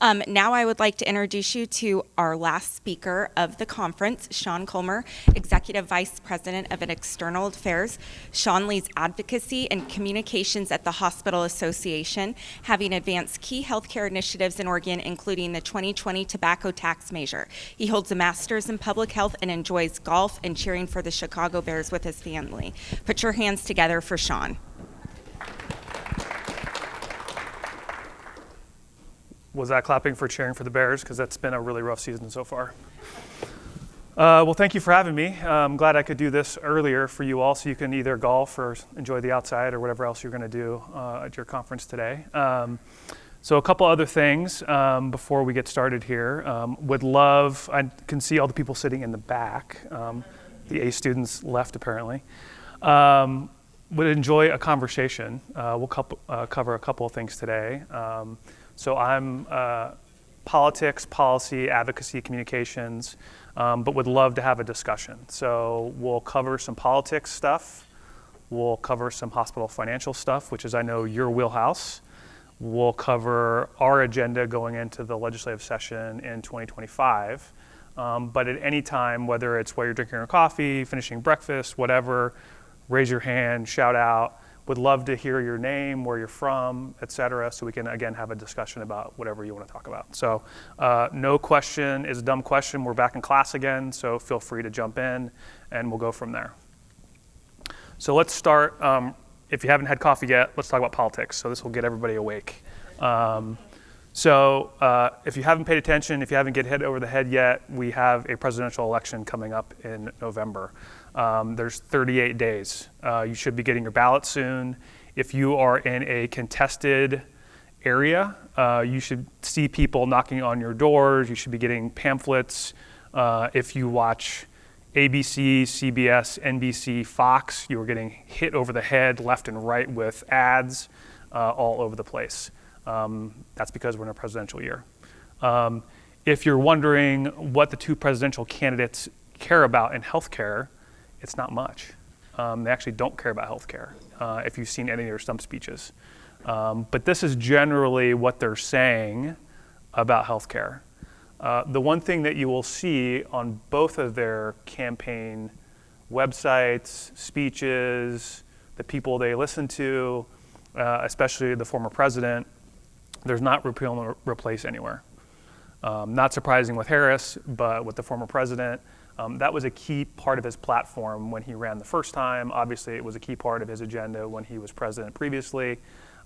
Now I would like to introduce you to our last speaker of the conference, Sean Colmer, Executive Vice President of External Affairs. Sean leads advocacy and communications at the Hospital Association, having advanced key healthcare initiatives in Oregon, including the 2020 tobacco tax measure. He holds a master's in public health and enjoys golf and cheering for the Chicago Bears with his family. Put your hands together for Sean. Was that clapping for cheering for the Bears? Because that's been a really rough season so far. Well, thank you for having me. I'm glad I could do this earlier for you all so you can either golf or enjoy the outside or whatever else you're going to do at your conference today. So a couple other things before we get started here. I can see all the people sitting in the back. The A students left apparently. Would enjoy a conversation. We'll cover a couple of things today. So I'm politics, policy, advocacy, communications, but would love to have a discussion. So we'll cover some politics stuff. We'll cover some hospital financial stuff, which is, I know, your wheelhouse. We'll cover our agenda going into the legislative session in 2025. But at any time, whether it's while you're drinking your coffee, finishing breakfast, whatever, raise your hand, shout out. Would love to hear your name, where you're from, et cetera, so we can, again, have a discussion about whatever you want to talk about. So no question is a dumb question. We're back in class again, so feel free to jump in, and we'll go from there. So let's start. If you haven't had coffee yet, let's talk about politics. So this will get everybody awake. So if you haven't paid attention, if you haven't get hit over the head yet, we have a presidential election coming up in November. There's 38 days. You should be getting your ballot soon. If you are in a contested area, you should see people knocking on your doors. You should be getting pamphlets. If you watch ABC, CBS, NBC, Fox, you are getting hit over the head left and right with ads all over the place. That's because we're in a presidential year. If you're wondering what the two presidential candidates care about in healthcare, it's not much. They actually don't care about healthcare, if you've seen any of their stump speeches. But this is generally what they're saying about healthcare. The one thing that you will see on both of their campaign websites, speeches, the people they listen to, especially the former president, there's not repeal and replace anywhere. Not surprising with Harris, but with the former president, that was a key part of his platform when he ran the first time. Obviously, it was a key part of his agenda when he was president previously.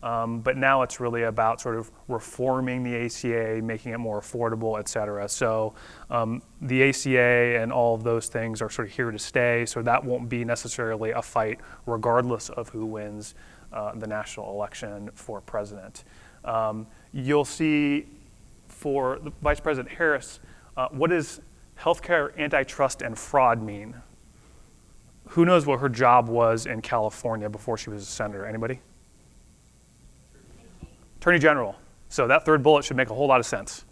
But now it's really about sort of reforming the ACA, making it more affordable, et cetera. So the ACA and all of those things are sort of here to stay. So that won't be necessarily a fight regardless of who wins the national election for president. You'll see for the Vice President Harris, what does healthcare antitrust and fraud mean? Who knows what her job was in California before she was a senator? Anybody? Attorney General. So that third bullet should make a whole lot of sense.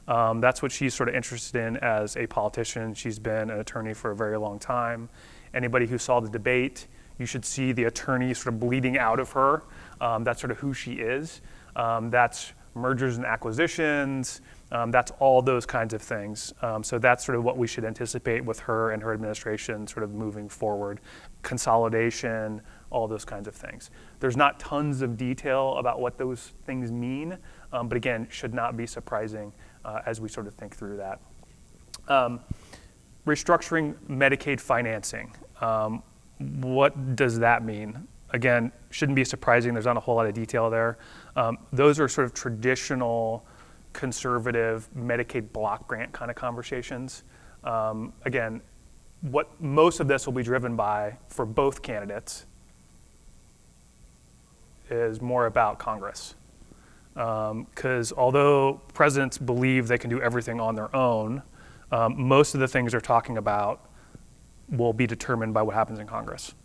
That's what she's sort of interested in as a politician. She's been an attorney for a very long time. Anybody who saw the debate, you should see the attorney sort of bleeding out of her. That's sort of who she is. That's mergers and acquisitions. That's all those kinds of things. So that's sort of what we should anticipate with her and her administration sort of moving forward. Consolidation, all those kinds of things. There's not tons of detail about what those things mean, but again, should not be surprising as we sort of think through that. Restructuring Medicaid financing. What does that mean? Again, shouldn't be surprising. There's not a whole lot of detail there. Those are sort of traditional conservative Medicaid block grant kind of conversations. Again, what most of this will be driven by for both candidates is more about Congress. Because although presidents believe they can do everything on their own, most of the things they're talking about will be determined by what happens in Congress.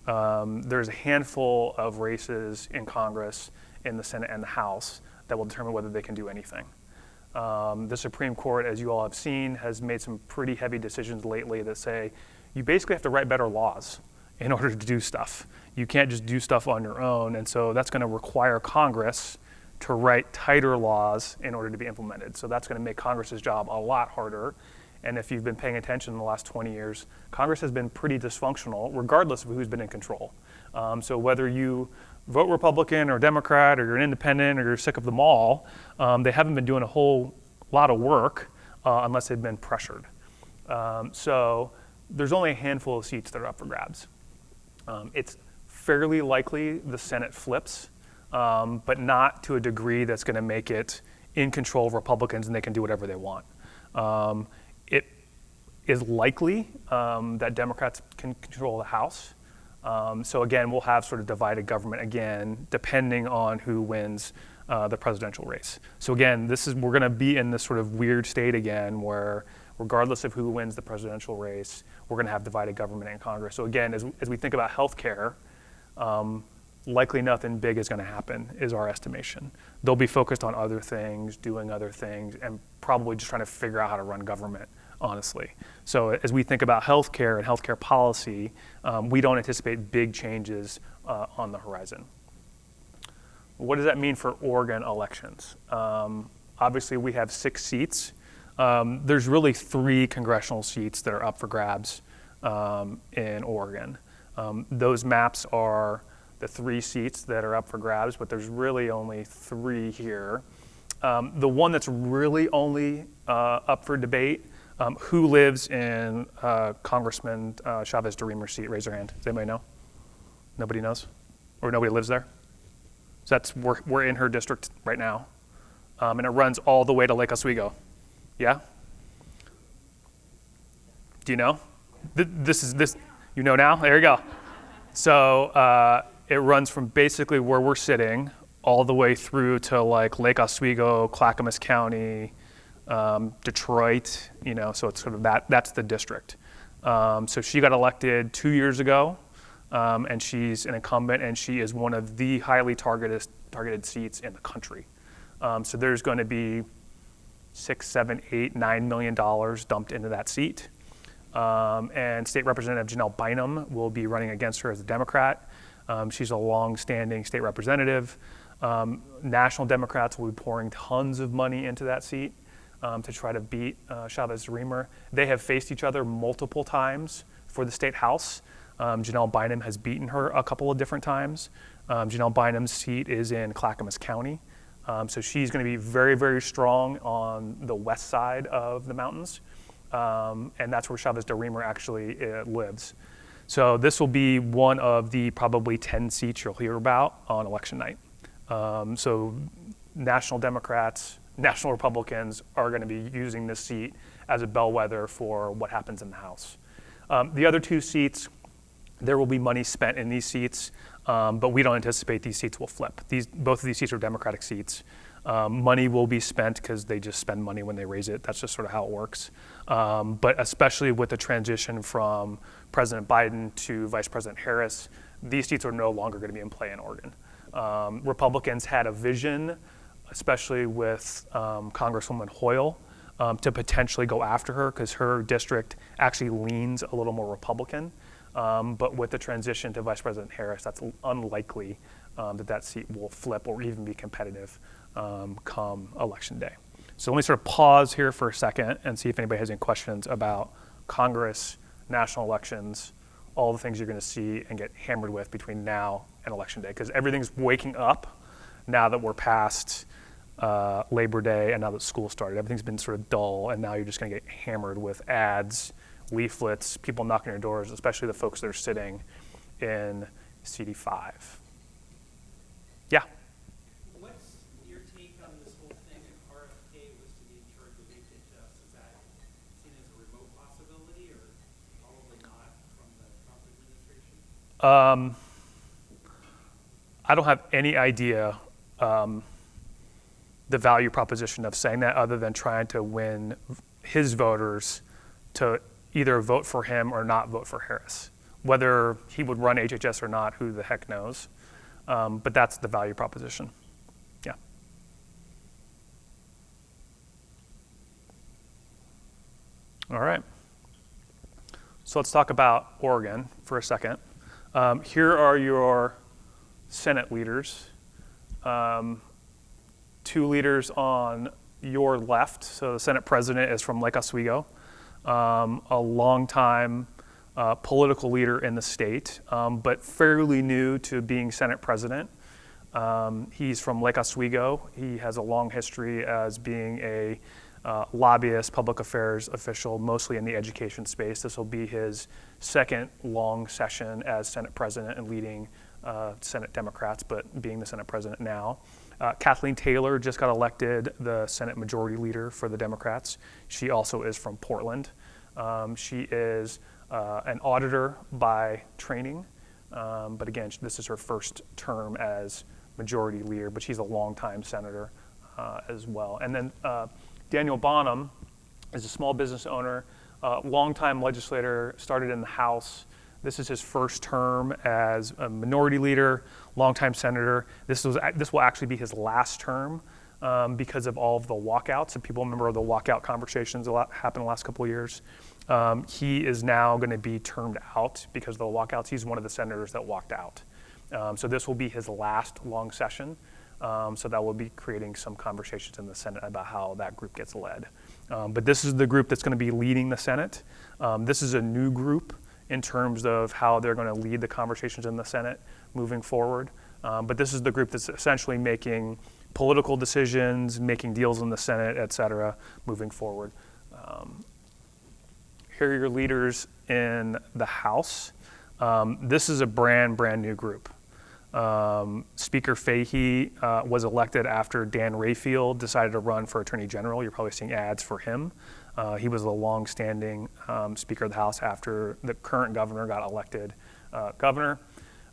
There's a handful of races in Congress, in the Senate and the House, that will determine whether they can do anything. The Supreme Court, as you all have seen, has made some pretty heavy decisions lately that say you basically have to write better laws in order to do stuff. You can't just do stuff on your own, and so that's going to require Congress to write tighter laws in order to be implemented. So that's going to make Congress's job a lot harder. And if you've been paying attention in the last 20 years, Congress has been pretty dysfunctional, regardless of who's been in control. So whether you vote Republican or Democrat, or you're an independent, or you're sick of them all, they haven't been doing a whole lot of work unless they've been pressured. So there's only a handful of seats that are up for grabs. It's fairly likely the Senate flips, but not to a degree that's going to make it in control of Republicans and they can do whatever they want. It is likely that Democrats can control the House. So again, we'll have sort of divided government again, depending on who wins the presidential race. So again, we're going to be in this sort of weird state again where regardless of who wins the presidential race, we're going to have divided government in Congress. So again, as we think about healthcare, likely nothing big is going to happen, is our estimation. They'll be focused on other things, doing other things, and probably just trying to figure out how to run government, honestly. So as we think about healthcare and healthcare policy, we don't anticipate big changes on the horizon. What does that mean for Oregon elections? Obviously, we have 6 seats. There's really 3 congressional seats that are up for grabs in Oregon. Those maps are the 3 seats that are up for grabs, but there's really only 3 here. The one that's really only up for debate, who lives in Congressman Chavez DeRemer's seat? Raise your hand. Does anybody know? Nobody knows? Or nobody lives there? So we're in her district right now. And it runs all the way to Lake Oswego. Yeah? Do you know? This you know now? There you go. So it runs from basically where we're sitting all the way through to like Lake Oswego, Clackamas County, Detroit, so it's sort of that's the district. So she got elected 2 years ago, and she's an incumbent, and she is one of the highly targeted seats in the country. So there's going to be $6, $7, $8, $9 million dumped into that seat. And State Representative Janelle Bynum will be running against her as a Democrat. She's a long-standing state representative. National Democrats will be pouring tons of money into that seat to try to beat Chavez DeRemer. They have faced each other multiple times for the state house. Janelle Bynum has beaten her a couple of different times. Janelle Bynum's seat is in Clackamas County. So she's going to be very, very strong on the west side of the mountains. And that's where Chavez DeRemer actually lives. So this will be one of the probably 10 seats you'll hear about on election night. So national Democrats, national Republicans are going to be using this seat as a bellwether for what happens in the House. The other 2 seats, there will be money spent in these seats, but we don't anticipate these seats will flip. Both of these seats are Democratic seats. Money will be spent because they just spend money when they raise it. That's just sort of how it works. But especially with the transition from President Biden to Vice President Harris, these seats are no longer going to be in play in Oregon. Republicans had a vision, especially with Congresswoman Hoyle, to potentially go after her because her district actually leans a little more Republican. But with the transition to Vice President Harris, that's unlikely that seat will flip or even be competitive come Election Day. So let me sort of pause here for a second and see if anybody has any questions about Congress, national elections, all the things you're going to see and get hammered with between now and Election Day, because everything's waking up now that we're past Labor Day and now that school started. Everything's been sort of dull, and now you're just going to get hammered with ads, leaflets, people knocking on your doors, especially the folks that are sitting in CD5. Yeah? What's your take on this whole thing if RFK was to be in charge of HHS? Is that seen as a remote possibility or probably not from the Trump administration? I don't have any idea the value proposition of saying that other than trying to win his voters to either vote for him or not vote for Harris. Whether he would run HHS or not, who the heck knows? But that's the value proposition. Yeah. All right. So let's talk about Oregon for a second. Here are your Senate leaders. two leaders on your left. So the Senate president is from Lake Oswego, a longtime political leader in the state, but fairly new to being Senate president. He's from Lake Oswego. He has a long history as being a lobbyist, public affairs official, mostly in the education space. This will be his second long session as Senate president and leading Senate Democrats, but being the Senate president now. Kathleen Taylor just got elected the Senate Majority Leader for the Democrats. She also is from Portland. She is an auditor by training, but again, this is her first term as Majority Leader, but she's a longtime senator as well. And then Daniel Bonham is a small business owner, longtime legislator, started in the House. This is his first term as a minority leader, longtime senator. This will actually be his last term because of all of the walkouts. If people remember the walkout conversations that happened the last couple of years. He is now going to be termed out because of the walkouts. He's one of the senators that walked out. So this will be his last long session. So that will be creating some conversations in the Senate about how that group gets led. But this is the group that's going to be leading the Senate. This is a new group in terms of how they're going to lead the conversations in the Senate moving forward. But this is the group that's essentially making political decisions, making deals in the Senate, et cetera, moving forward. Here are your leaders in the House. This is a brand new group. Speaker Fahey was elected after Dan Rayfield decided to run for Attorney General. You're probably seeing ads for him. He was a long-standing Speaker of the House after the current governor got elected governor.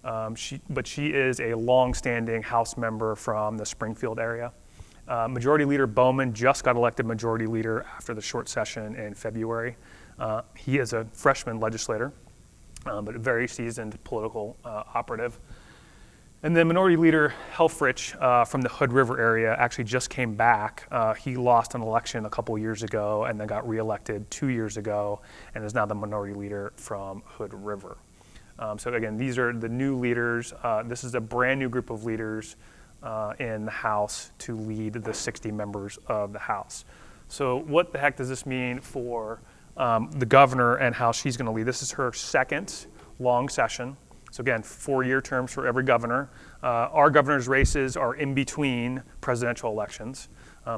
But she is a long-standing House member from the Springfield area. Majority Leader Bowman just got elected Majority Leader after the short session in February. He is a freshman legislator, but a very seasoned political operative. And then Minority Leader Helfrich from the Hood River area actually just came back. He lost an election a couple years ago and then got reelected 2 years ago and is now the Minority Leader from Hood River. So again, these are the new leaders. This is a brand new group of leaders in the House to lead the 60 members of the House. So what the heck does this mean for the governor and how she's going to lead? This is her second long session. So again, 4-year terms for every governor. Our governor's races are in between presidential elections.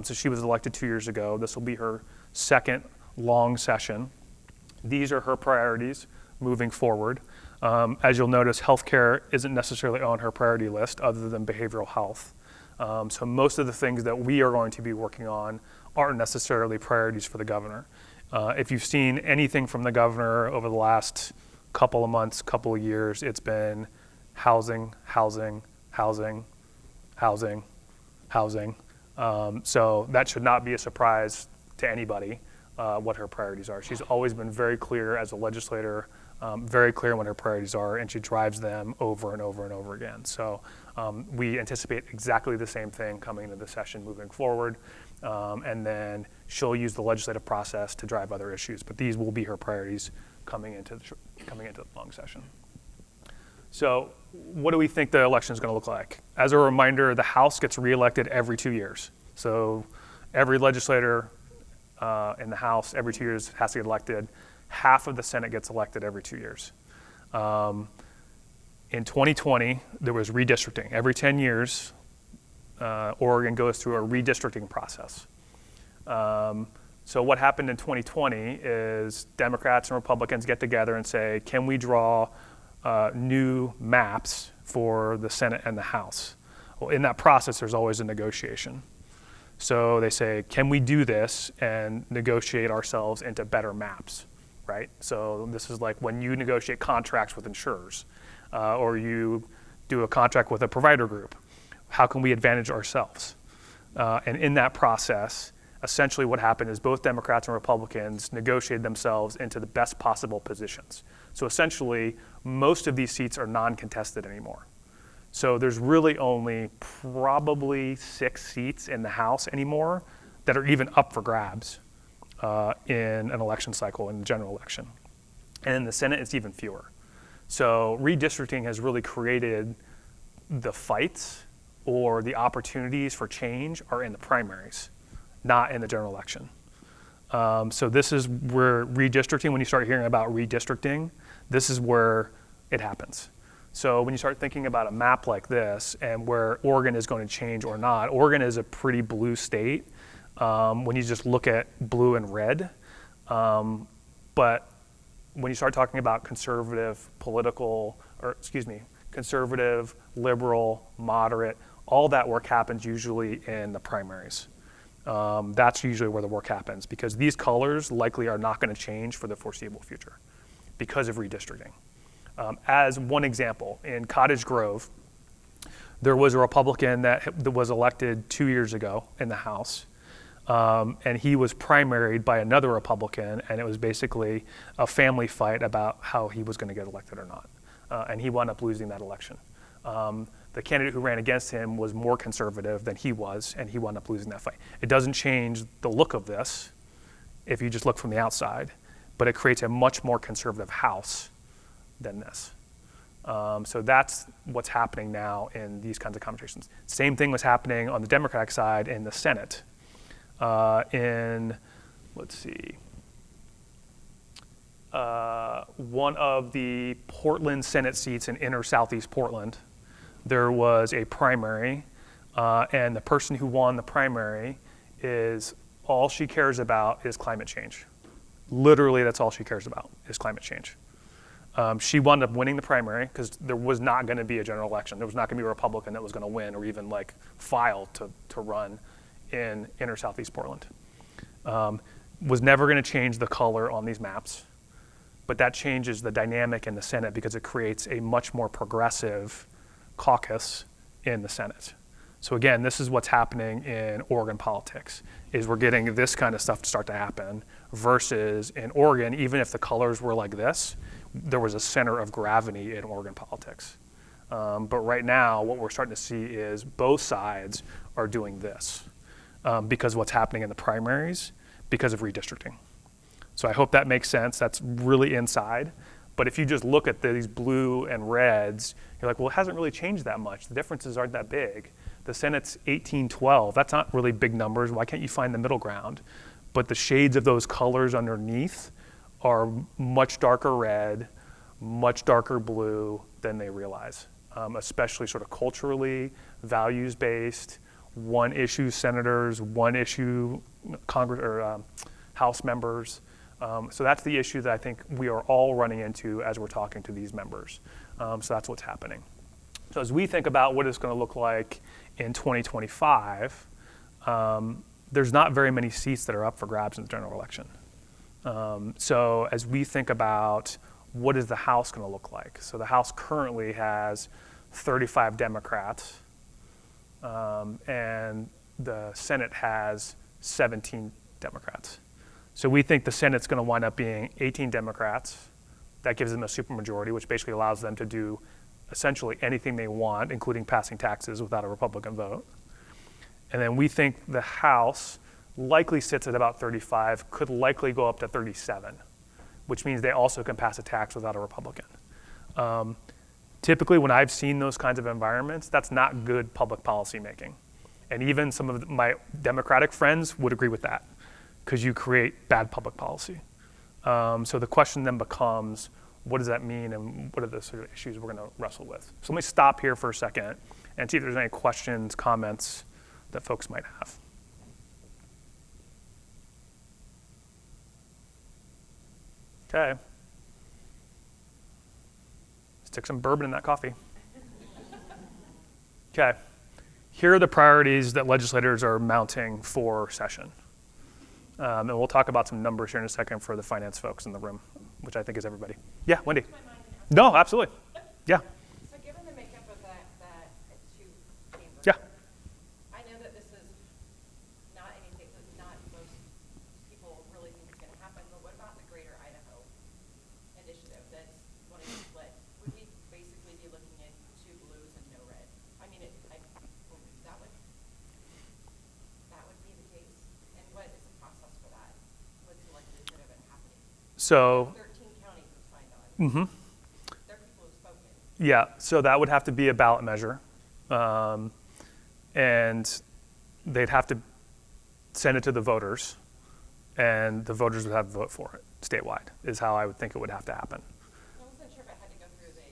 So she was elected 2 years ago. This will be her second long session. These are her priorities moving forward. As you'll notice, healthcare isn't necessarily on her priority list other than behavioral health. So most of the things that we are going to be working on aren't necessarily priorities for the governor. If you've seen anything from the governor over the last couple of months, couple of years, it's been housing. So that should not be a surprise to anybody what her priorities are. She's always been very clear as a legislator, very clear what her priorities are, and she drives them over and over and over again. So we anticipate exactly the same thing coming into the session moving forward, and then she'll use the legislative process to drive other issues. But these will be her priorities coming into the long session. So what do we think the election is going to look like? As a reminder, the House gets reelected every 2 years. So every legislator in the House every 2 years has to get elected. Half of the Senate gets elected every 2 years. In 2020, there was redistricting. Every 10 years, Oregon goes through a redistricting process. So what happened in 2020 is Democrats and Republicans get together and say, can we draw new maps for the Senate and the House? Well, in that process, there's always a negotiation. So they say, can we do this and negotiate ourselves into better maps, right? So this is like when you negotiate contracts with insurers or you do a contract with a provider group. How can we advantage ourselves? And in that process, essentially what happened is both Democrats and Republicans negotiated themselves into the best possible positions. So essentially, most of these seats are non-contested anymore. So there's really only probably 6 seats in the House anymore that are even up for grabs in an election cycle, in the general election. And in the Senate, it's even fewer. So redistricting has really created the fights or the opportunities for change are in the primaries, not in the general election. So this is where redistricting, when you start hearing about redistricting, this is where it happens. So when you start thinking about a map like this and where Oregon is going to change or not, Oregon is a pretty blue state when you just look at blue and red. But when you start talking about conservative, conservative, liberal, moderate, all that work happens usually in the primaries. That's usually where the work happens because these colors likely are not going to change for the foreseeable future because of redistricting. As one example, in Cottage Grove, there was a Republican that was elected 2 years ago in the House, and he was primaried by another Republican, and it was basically a family fight about how he was going to get elected or not, and he wound up losing that election. The candidate who ran against him was more conservative than he was, and he wound up losing that fight. It doesn't change the look of this if you just look from the outside, but it creates a much more conservative House than this. So that's what's happening now in these kinds of conversations. Same thing was happening on the Democratic side in the Senate. One of the Portland Senate seats in inner Southeast Portland, there was a primary, and the person who won the primary is all she cares about is climate change. Literally, that's all she cares about is climate change. She wound up winning the primary because there was not going to be a general election. There was not going to be a Republican that was going to win or even like file to run in inner Southeast Portland. Was never going to change the color on these maps, but that changes the dynamic in the Senate because it creates a much more progressive caucus in the Senate. So again, this is what's happening in Oregon politics, is we're getting this kind of stuff to start to happen versus in Oregon, even if the colors were like this, there was a center of gravity in Oregon politics. But right now, what we're starting to see is both sides are doing this because of what's happening in the primaries because of redistricting. So I hope that makes sense. That's really inside. But if you just look at these blue and reds, you're like, well, it hasn't really changed that much. The differences aren't that big. The Senate's 18-12. That's not really big numbers. Why can't you find the middle ground? But the shades of those colors underneath are much darker red, much darker blue than they realize, especially sort of culturally, values-based, one-issue senators, one-issue Congress or House members. So that's the issue that I think we are all running into as we're talking to these members. So that's what's happening. So as we think about what it's going to look like in 2025, there's not very many seats that are up for grabs in the general election. So as we think about what is the House going to look like, so the House currently has 35 Democrats, and the Senate has 17 Democrats. So we think the Senate's going to wind up being 18 Democrats. That gives them a supermajority, which basically allows them to do essentially anything they want, including passing taxes without a Republican vote. And then we think the House likely sits at about 35, could likely go up to 37, which means they also can pass a tax without a Republican. Typically, when I've seen those kinds of environments, that's not good public policy making. And even some of my Democratic friends would agree with that, because you create bad public policy. So the question then becomes, what does that mean and what are the sort of issues we're going to wrestle with? So let me stop here for a second and see if there's any questions, comments that folks might have. Okay. Stick some bourbon in that coffee. Okay. Here are the priorities that legislators are mounting for session. And we'll talk about some numbers here in a second for the finance folks in the room, which I think is everybody. Yeah, Wendy. No, absolutely. Yeah. So given the makeup of that two chamber, Yeah. I know that this is not anything that not most people really think is going to happen, but what about the Greater Idaho initiative that's wanting to split? Would we basically be looking at 2 blues and no red? I mean, that would be the case. And what is the process for that? What's the likelihood of it happening? So. 13 counties have signed on. Mm-hmm. Their people have spoken. Yeah, so that would have to be a ballot measure. and they'd have to send it to the voters, and the voters would have to vote for it statewide, is how I would think it would have to happen. I wasn't sure if it had to go through the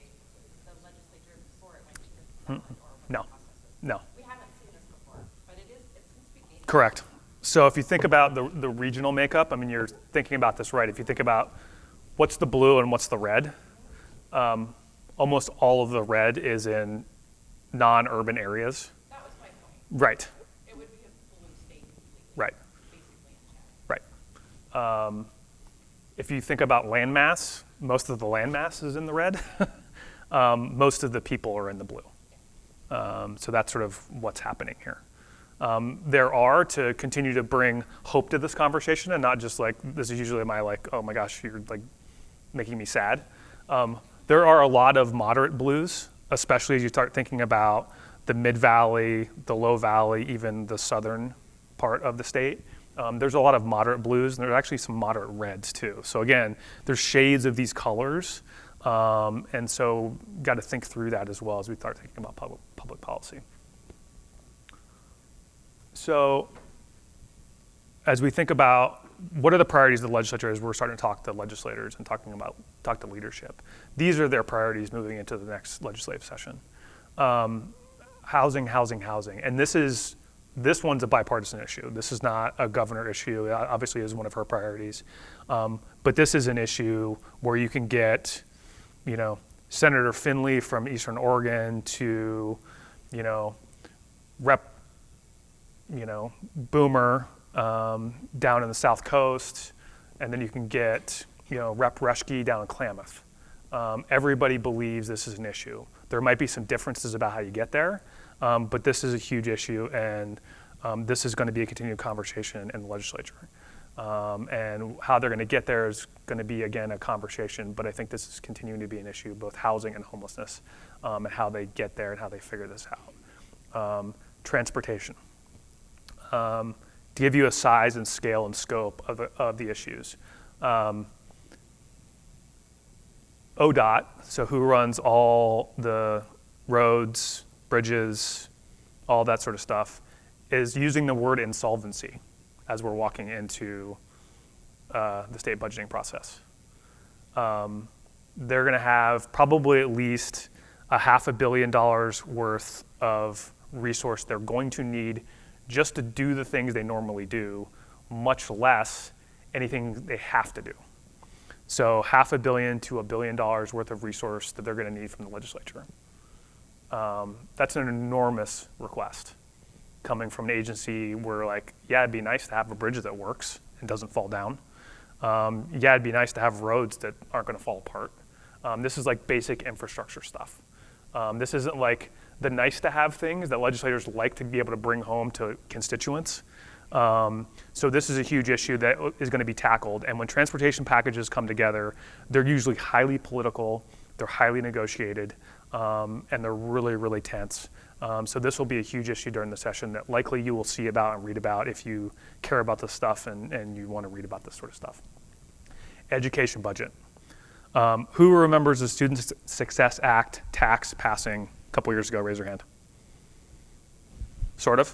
legislature before it went to the ballot or what No, the process is. no. We haven't seen this before, but it seems to be gaining. Correct. So if you think about the regional makeup, I mean, you're thinking about this right. If you think about what's the blue and what's the red, almost all of the red is in non-urban areas. That was my point. Right, It would be a blue state completely. right, Basically in check. right. If you think about landmass, most of the landmass is in the red. Most of the people are in the blue. So that's sort of what's happening here. There are, to continue to bring hope to this conversation, and not just like, this is usually my like, oh my gosh, you're like making me sad. There are a lot of moderate blues, especially as you start thinking about the mid-valley, the low valley, even the southern part of the state. There's a lot of moderate blues, and there's actually some moderate reds too. So again, there's shades of these colors, and so got to think through that as well as we start thinking about public policy. So as we think about what are the priorities of the legislature as we're starting to talk to legislators and talk to leadership, these are their priorities moving into the next legislative session. Housing, housing, housing. And this one's a bipartisan issue. This is not a governor issue. It obviously is one of her priorities. But this is an issue where you can get, Senator Finley from Eastern Oregon to, Rep, Boomer down in the South Coast, and then you can get, Rep Reschke down in Klamath. Everybody believes this is an issue. There might be some differences about how you get there, but this is a huge issue, and this is going to be a continued conversation in the legislature. And how they're going to get there is going to be, again, a conversation, but I think this is continuing to be an issue, both housing and homelessness, and how they get there and how they figure this out. Transportation. To give you a size and scale and scope of the issues. ODOT, so who runs all the roads, bridges, all that sort of stuff, is using the word insolvency as we're walking into the state budgeting process. They're going to have probably at least $500 million worth of resource they're going to need just to do the things they normally do, much less anything they have to do. So $500 million to $1 billion worth of resource that they're going to need from the legislature. That's an enormous request coming from an agency where, like, yeah, it'd be nice to have a bridge that works and doesn't fall down. Yeah, it'd be nice to have roads that aren't going to fall apart. This is like basic infrastructure stuff. This isn't like the nice to have things that legislators like to be able to bring home to constituents. So this is a huge issue that is going to be tackled. And when transportation packages come together, they're usually highly political, they're highly negotiated, and they're really, really tense. So this will be a huge issue during the session that likely you will see about and read about if you care about this stuff and you want to read about this sort of stuff. Education budget. Who remembers the Student Success Act tax passing a couple years ago? Raise your hand. Sort of.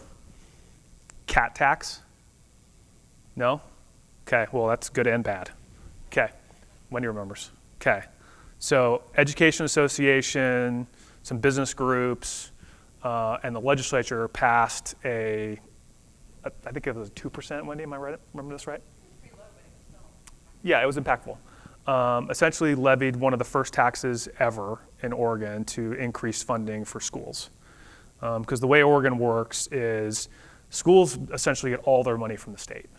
Cat tax? No? Okay, well, that's good and bad. Okay, Wendy remembers. Okay, so Education Association, some business groups, and the legislature passed I think it was 2%, Wendy, am I right? Remember this right? Yeah, it was impactful. Essentially levied one of the first taxes ever in Oregon to increase funding for schools. Because the way Oregon works is schools essentially get all their money from the state.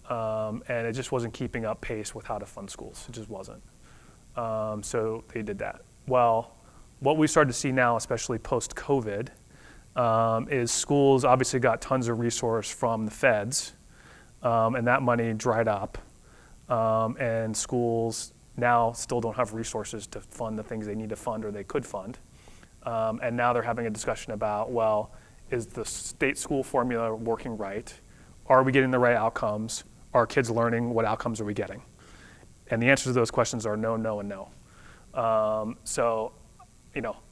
And it just wasn't keeping up pace with how to fund schools. It just wasn't. So they did that. Well, what we started to see now, especially post-COVID, is schools obviously got tons of resource from the feds, and that money dried up. And schools now still don't have resources to fund the things they need to fund or they could fund. And now they're having a discussion about, well, is the state school formula working right? Are we getting the right outcomes? Are kids learning? What outcomes are we getting? And the answers to those questions are no, no, and no. So,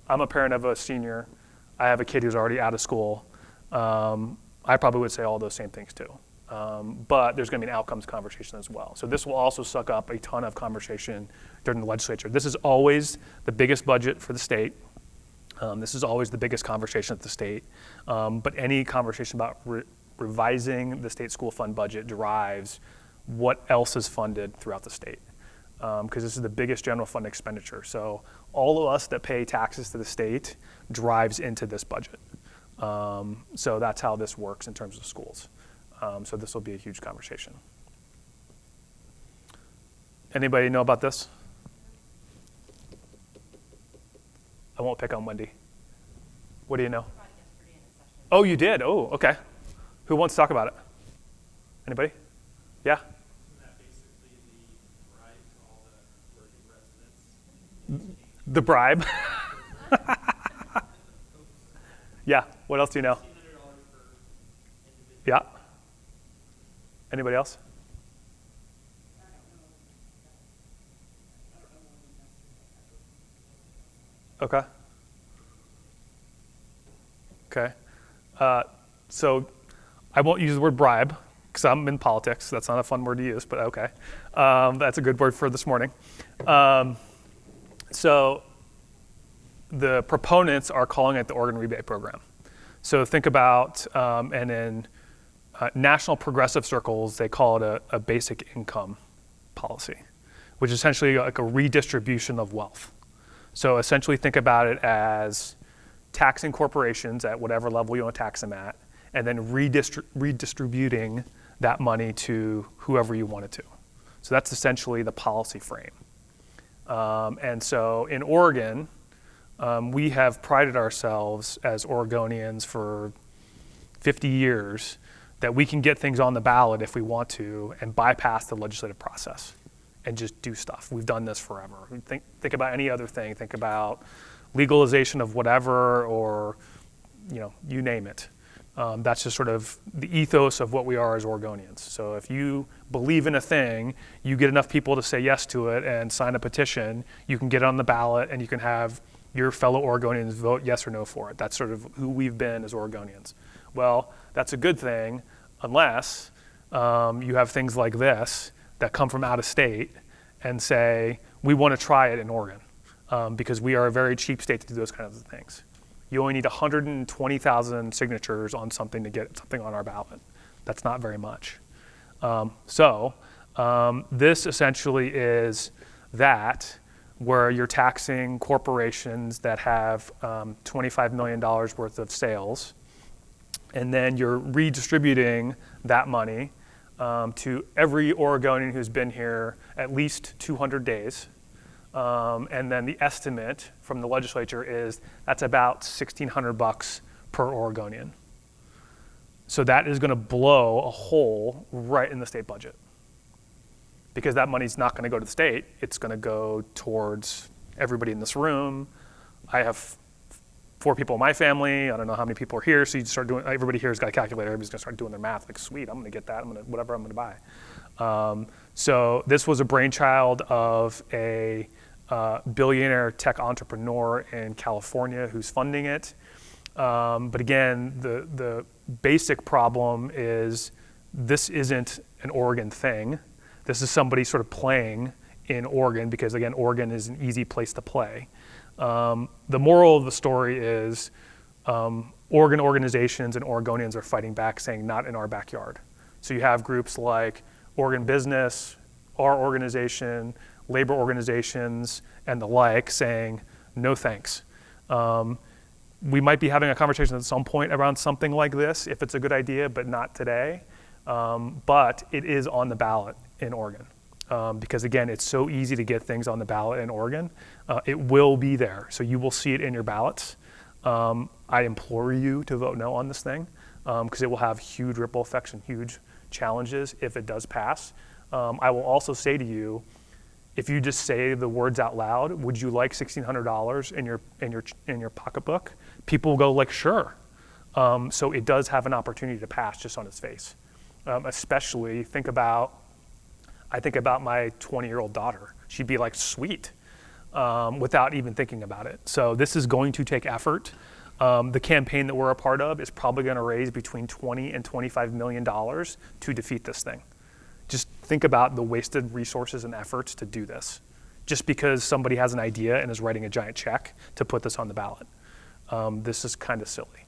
I'm a parent of a senior. I have a kid who's already out of school. I probably would say all those same things too. But there's going to be an outcomes conversation as well. So this will also suck up a ton of conversation during the legislature. This is always the biggest budget for the state. This is always the biggest conversation at the state. But any conversation about revising the state school fund budget drives what else is funded throughout the state. Because this is the biggest general fund expenditure. So all of us that pay taxes to the state drives into this budget. So that's how this works in terms of schools. So this will be a huge conversation. Anybody know about this? I won't pick on Wendy. What do you know? Oh, you did? Oh, okay. Who wants to talk about it? Anybody? Yeah? Isn't that basically the bribe to all the working residents? The bribe? Yeah. What else do you know? $1,500 per individual. Yeah. Anybody else? Okay. Okay. So I won't use the word bribe because I'm in politics. That's not a fun word to use, but okay. That's a good word for this morning. So the proponents are calling it the Oregon Rebate Program. So think about, and in national progressive circles, they call it a basic income policy, which is essentially like a redistribution of wealth. So essentially think about it as taxing corporations at whatever level you want to tax them at, and then redistributing that money to whoever you want it to. So that's essentially the policy frame. And so in Oregon, we have prided ourselves as Oregonians for 50 years that we can get things on the ballot if we want to and bypass the legislative process and just do stuff. We've done this forever. Think about any other thing. Think about legalization of whatever, or you name it. That's just sort of the ethos of what we are as Oregonians. So if you believe in a thing, you get enough people to say yes to it and sign a petition, you can get it on the ballot and you can have your fellow Oregonians vote yes or no for it. That's sort of who we've been as Oregonians. Well, that's a good thing unless you have things like this that come from out of state and say, we want to try it in Oregon because we are a very cheap state to do those kinds of things. You only need 120,000 signatures on something to get something on our ballot. That's not very much. This essentially is that where you're taxing corporations that have $25 million worth of sales, and then you're redistributing that money to every Oregonian who's been here at least 200 days. And then the estimate from the legislature is that's about $1,600 per Oregonian. So that is going to blow a hole right in the state budget, because that money's not going to go to the state. It's going to go towards everybody in this room. I have 4 people in my family. I don't know how many people are here. So you start doing, everybody here has got a calculator. Everybody's going to start doing their math. Like, sweet, I'm going to get that. Whatever I'm going to buy. So this was a brainchild of a billionaire tech entrepreneur in California who's funding it. But again, the basic problem is this isn't an Oregon thing. This is somebody sort of playing in Oregon because, again, Oregon is an easy place to play. The moral of the story is Oregon organizations and Oregonians are fighting back, saying not in our backyard. So you have groups like Oregon Business, our organization, labor organizations, and the like saying, no thanks. We might be having a conversation at some point around something like this, if it's a good idea, but not today. But it is on the ballot in Oregon. Because again, it's so easy to get things on the ballot in Oregon. It will be there, so you will see it in your ballots. I implore you to vote no on this thing, because it will have huge ripple effects and huge challenges if it does pass. I will also say to you, if you just say the words out loud, would you like $1,600 in your pocketbook? People will go like, sure. So it does have an opportunity to pass just on its face. Especially I think about my 20-year-old daughter. She'd be like, sweet, without even thinking about it. So this is going to take effort. The campaign that we're a part of is probably going to raise between $20 and $25 million to defeat this thing. Just think about the wasted resources and efforts to do this, just because somebody has an idea and is writing a giant check to put this on the ballot. This is kind of silly.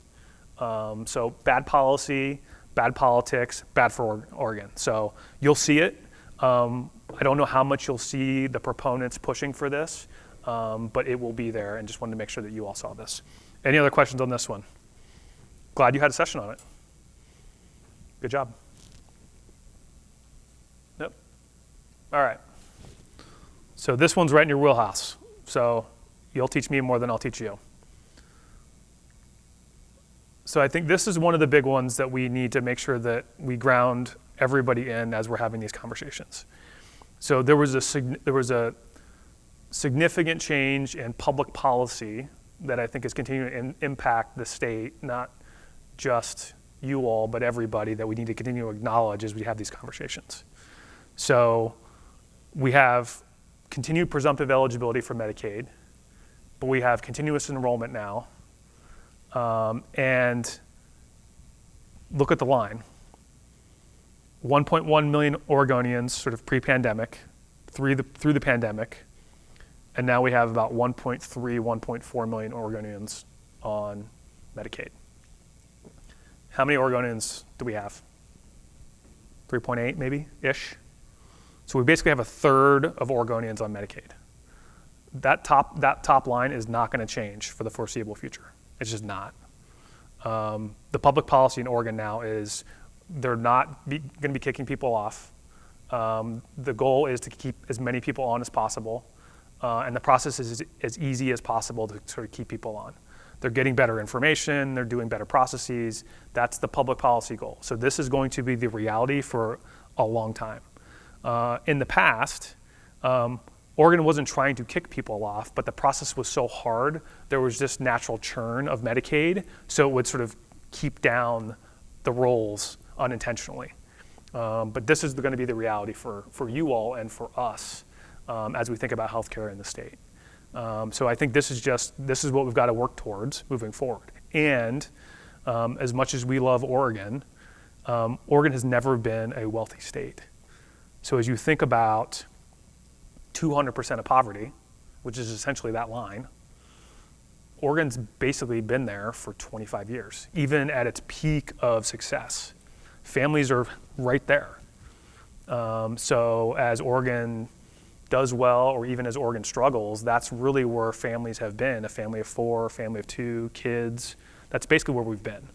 So bad policy, bad politics, bad for Oregon. So you'll see it. I don't know how much you'll see the proponents pushing for this, but it will be there, and just wanted to make sure that you all saw this. Any other questions on this one? Glad you had a session on it. Good job. Yep. All right. So this one's right in your wheelhouse. So you'll teach me more than I'll teach you. So I think this is one of the big ones that we need to make sure that we ground everybody in as we're having these conversations. So there was a significant change in public policy that I think is continuing to impact the state, not just you all, but everybody, that we need to continue to acknowledge as we have these conversations. So we have continued presumptive eligibility for Medicaid, but we have continuous enrollment now. And look at the line. 1.1 million Oregonians sort of pre-pandemic, through the pandemic, and now we have about 1.3, 1.4 million Oregonians on Medicaid. How many Oregonians do we have? 3.8 maybe-ish? So we basically have a third of Oregonians on Medicaid. That top line is not going to change for the foreseeable future. It's just not. The public policy in Oregon now is they're not going to be kicking people off. The goal is to keep as many people on as possible, and the process is as easy as possible to sort of keep people on. They're getting better information, they're doing better processes. That's the public policy goal. So this is going to be the reality for a long time. In the past, Oregon wasn't trying to kick people off, but the process was so hard, there was just natural churn of Medicaid, so it would sort of keep down the rolls unintentionally. But this is going to be the reality for you all and for us as we think about healthcare in the state. So I think this is what we've got to work towards moving forward. And as much as we love Oregon, Oregon has never been a wealthy state. So as you think about 200% of poverty, which is essentially that line, Oregon's basically been there for 25 years, even at its peak of success. Families are right there. So as Oregon does well, or even as Oregon struggles, that's really where families have been, a family of 4, a family of 2, kids. That's basically where we've been.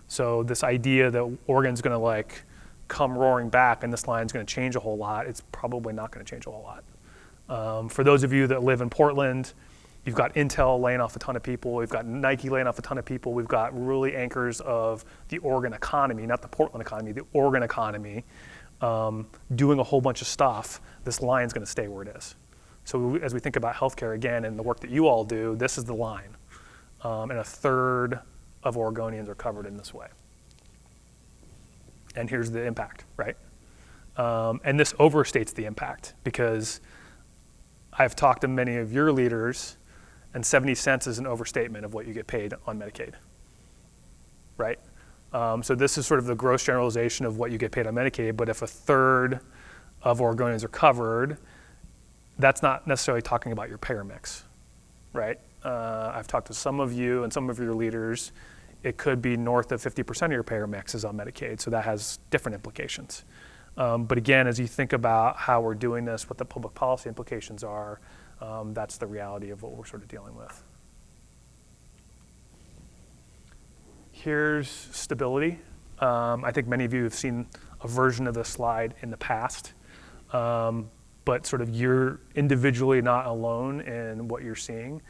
So this idea that Oregon's gonna like come roaring back and this line's gonna change a whole lot, it's probably not gonna change a whole lot. For those of you that live in Portland, you've got Intel laying off a ton of people, we've got Nike laying off a ton of people, we've got really anchors of the Oregon economy, not the Portland economy, the Oregon economy, doing a whole bunch of stuff. This line's gonna stay where it is. So as we think about healthcare again and the work that you all do, this is the line. And a third of Oregonians are covered in this way. And here's the impact, right? And this overstates the impact because I've talked to many of your leaders, and 70 cents is an overstatement of what you get paid on Medicaid, right? So this is sort of the gross generalization of what you get paid on Medicaid, but if a third of Oregonians are covered, that's not necessarily talking about your payer mix, right? I've talked to some of you and some of your leaders. It could be north of 50% of your payer mix is on Medicaid, so that has different implications. But again, as you think about how we're doing this, what the public policy implications are, that's the reality of what we're sort of dealing with. Here's stability. I think many of you have seen a version of this slide in the past, but sort of you're individually not alone in what you're seeing.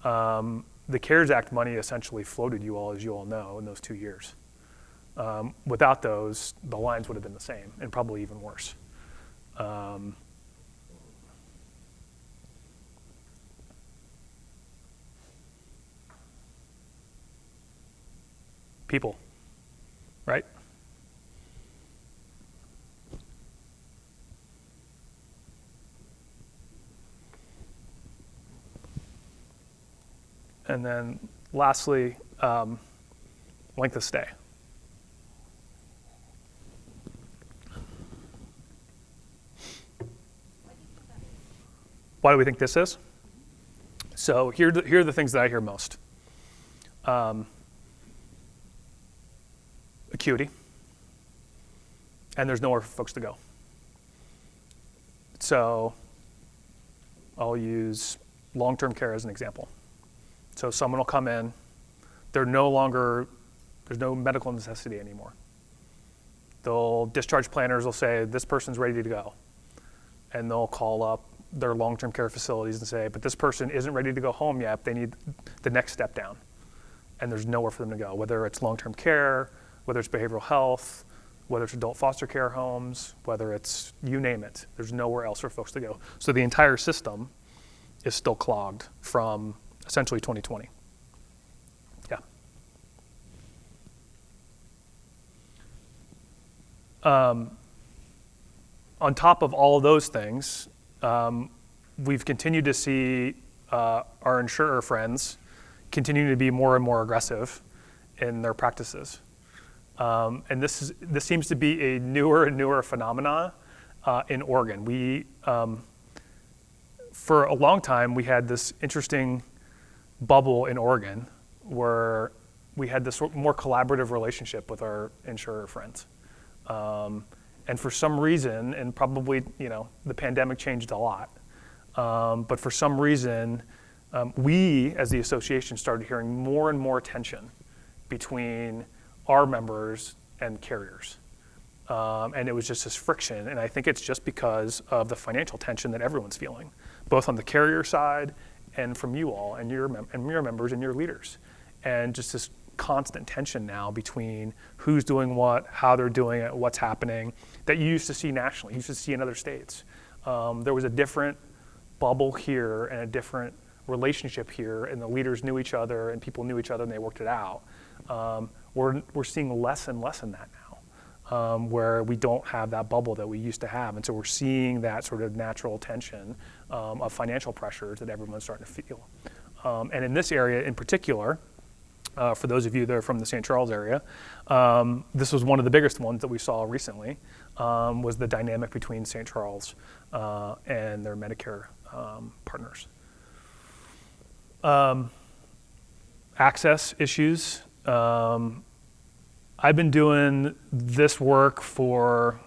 The CARES Act money essentially floated you all, as you all know, in those 2 years. Without those, the lines would have been the same and probably even worse. People, right? And then lastly, length of stay. Why do we think this is? So here are the things that I hear most. Acuity, and there's nowhere for folks to go. So I'll use long-term care as an example. So someone will come in, there's no medical necessity anymore. Discharge planners will say, this person's ready to go. And they'll call up their long-term care facilities and say, but this person isn't ready to go home yet, they need the next step down. And there's nowhere for them to go, whether it's long-term care, whether it's behavioral health, whether it's adult foster care homes, whether it's, you name it, there's nowhere else for folks to go. So the entire system is still clogged from essentially 2020. Yeah. On top of all of those things, we've continued to see our insurer friends continue to be more and more aggressive in their practices. And this seems to be a newer and newer phenomena in Oregon. For a long time, we had this interesting bubble in Oregon where we had this more collaborative relationship with our insurer friends. And for some reason, and probably the pandemic changed a lot, but for some reason, we as the association started hearing more and more tension between our members and carriers. And it was just this friction, and I think it's just because of the financial tension that everyone's feeling, both on the carrier side and from you all and your members and your leaders. And just this constant tension now between who's doing what, how they're doing it, what's happening, that you used to see nationally, you used to see in other states. There was a different bubble here and a different relationship here, and the leaders knew each other and people knew each other and they worked it out. We're seeing less and less in that now, where we don't have that bubble that we used to have. And so we're seeing that sort of natural tension of financial pressures that everyone's starting to feel. And in this area in particular, for those of you that are from the St. Charles area, this was one of the biggest ones that we saw recently, was the dynamic between St. Charles and their Medicare partners. Access issues. I've been doing this work for,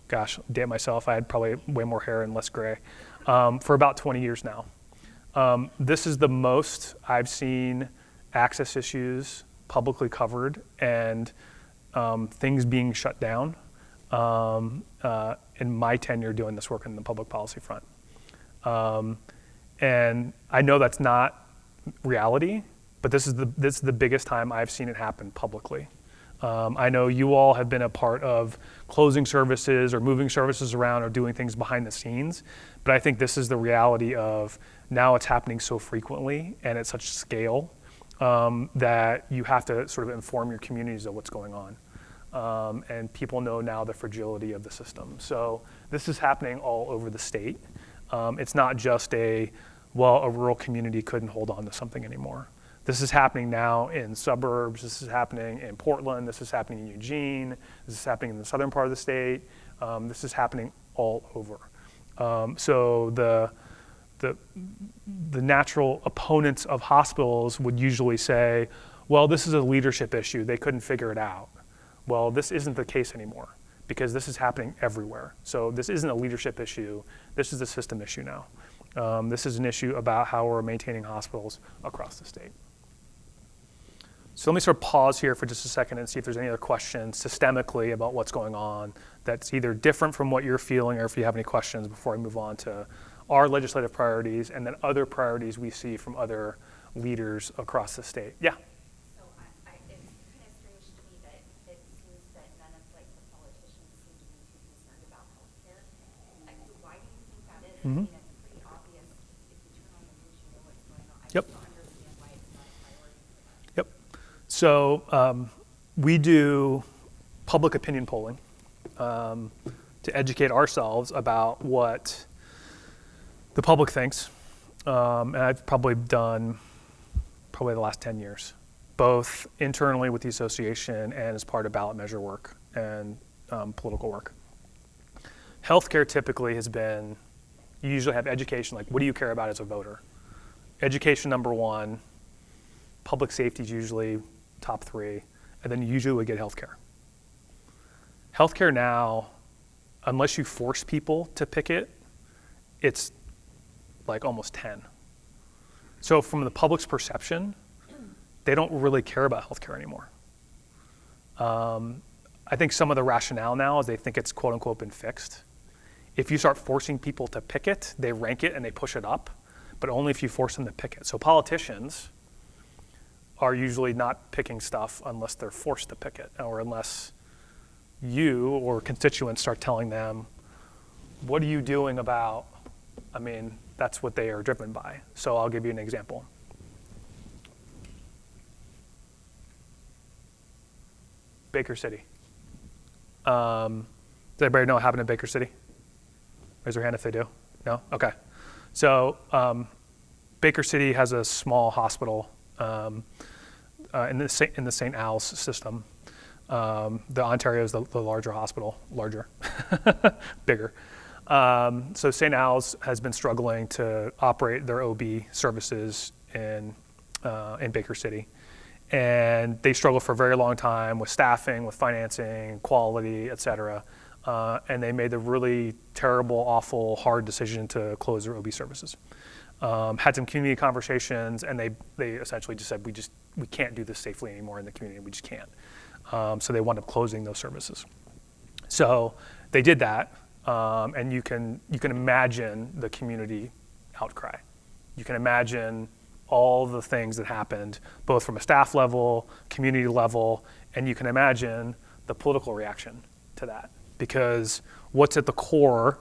gosh, date myself, I had probably way more hair and less gray, for about 20 years now. This is the most I've seen access issues publicly covered and things being shut down in my tenure doing this work in the public policy front. And I know that's not reality, but this is the biggest time I've seen it happen publicly. I know you all have been a part of closing services or moving services around or doing things behind the scenes, but I think this is the reality of now it's happening so frequently and at such scale that you have to sort of inform your communities of what's going on. And people know now the fragility of the system. So this is happening all over the state. It's not just a rural community couldn't hold on to something anymore. This is happening now in suburbs, this is happening in Portland, this is happening in Eugene, this is happening in the southern part of the state, this is happening all over. So the natural opponents of hospitals would usually say, well, this is a leadership issue, they couldn't figure it out. Well, this isn't the case anymore because this is happening everywhere. So this isn't a leadership issue, this is a system issue now. This is an issue about how we're maintaining hospitals across the state. So let me sort of pause here for just a second and see if there's any other questions systemically about what's going on that's either different from what you're feeling or if you have any questions before I move on to our legislative priorities and then other priorities we see from other leaders across the state. Yeah? So it's kind of strange to me that it seems that none of the politicians seem to be too concerned about healthcare. Why do you think that is? I mean, it's pretty obvious if you turn on the news, you know what's going on. I Yep. just don't understand why it's not a priority for them. Yep. So we do public opinion polling to educate ourselves about what the public thinks. And I've probably done the last 10 years. both internally with the association and as part of ballot measure work and political work. Healthcare typically has been, you usually have education, like what do you care about as a voter? Education number one, public safety is usually top three, and then you usually would get healthcare. Healthcare now, unless you force people to pick it, it's like almost 10. So from the public's perception, they don't really care about healthcare anymore. I think some of the rationale now is they think it's quote unquote been fixed. If you start forcing people to pick it, they rank it and they push it up, but only if you force them to pick it. So politicians are usually not picking stuff unless they're forced to pick it, or unless you or constituents start telling them, what are you doing about, I mean, that's what they are driven by. So I'll give you an example. Baker City. Does everybody know what happened in Baker City? Raise their hand if they do. No? Okay. So Baker City has a small hospital in the St. Al's system. The Ontario is the larger hospital, bigger. So St. Al's has been struggling to operate their OB services in Baker City. And they struggled for a very long time with staffing, with financing, quality, et cetera. And they made the really terrible, awful, hard decision to close their OB services. Had some community conversations, and they essentially just said, we can't do this safely anymore in the community. We just can't. So they wound up closing those services. So they did that, and you can imagine the community outcry. You can imagine all the things that happened, both from a staff level, community level, and you can imagine the political reaction to that. Because what's at the core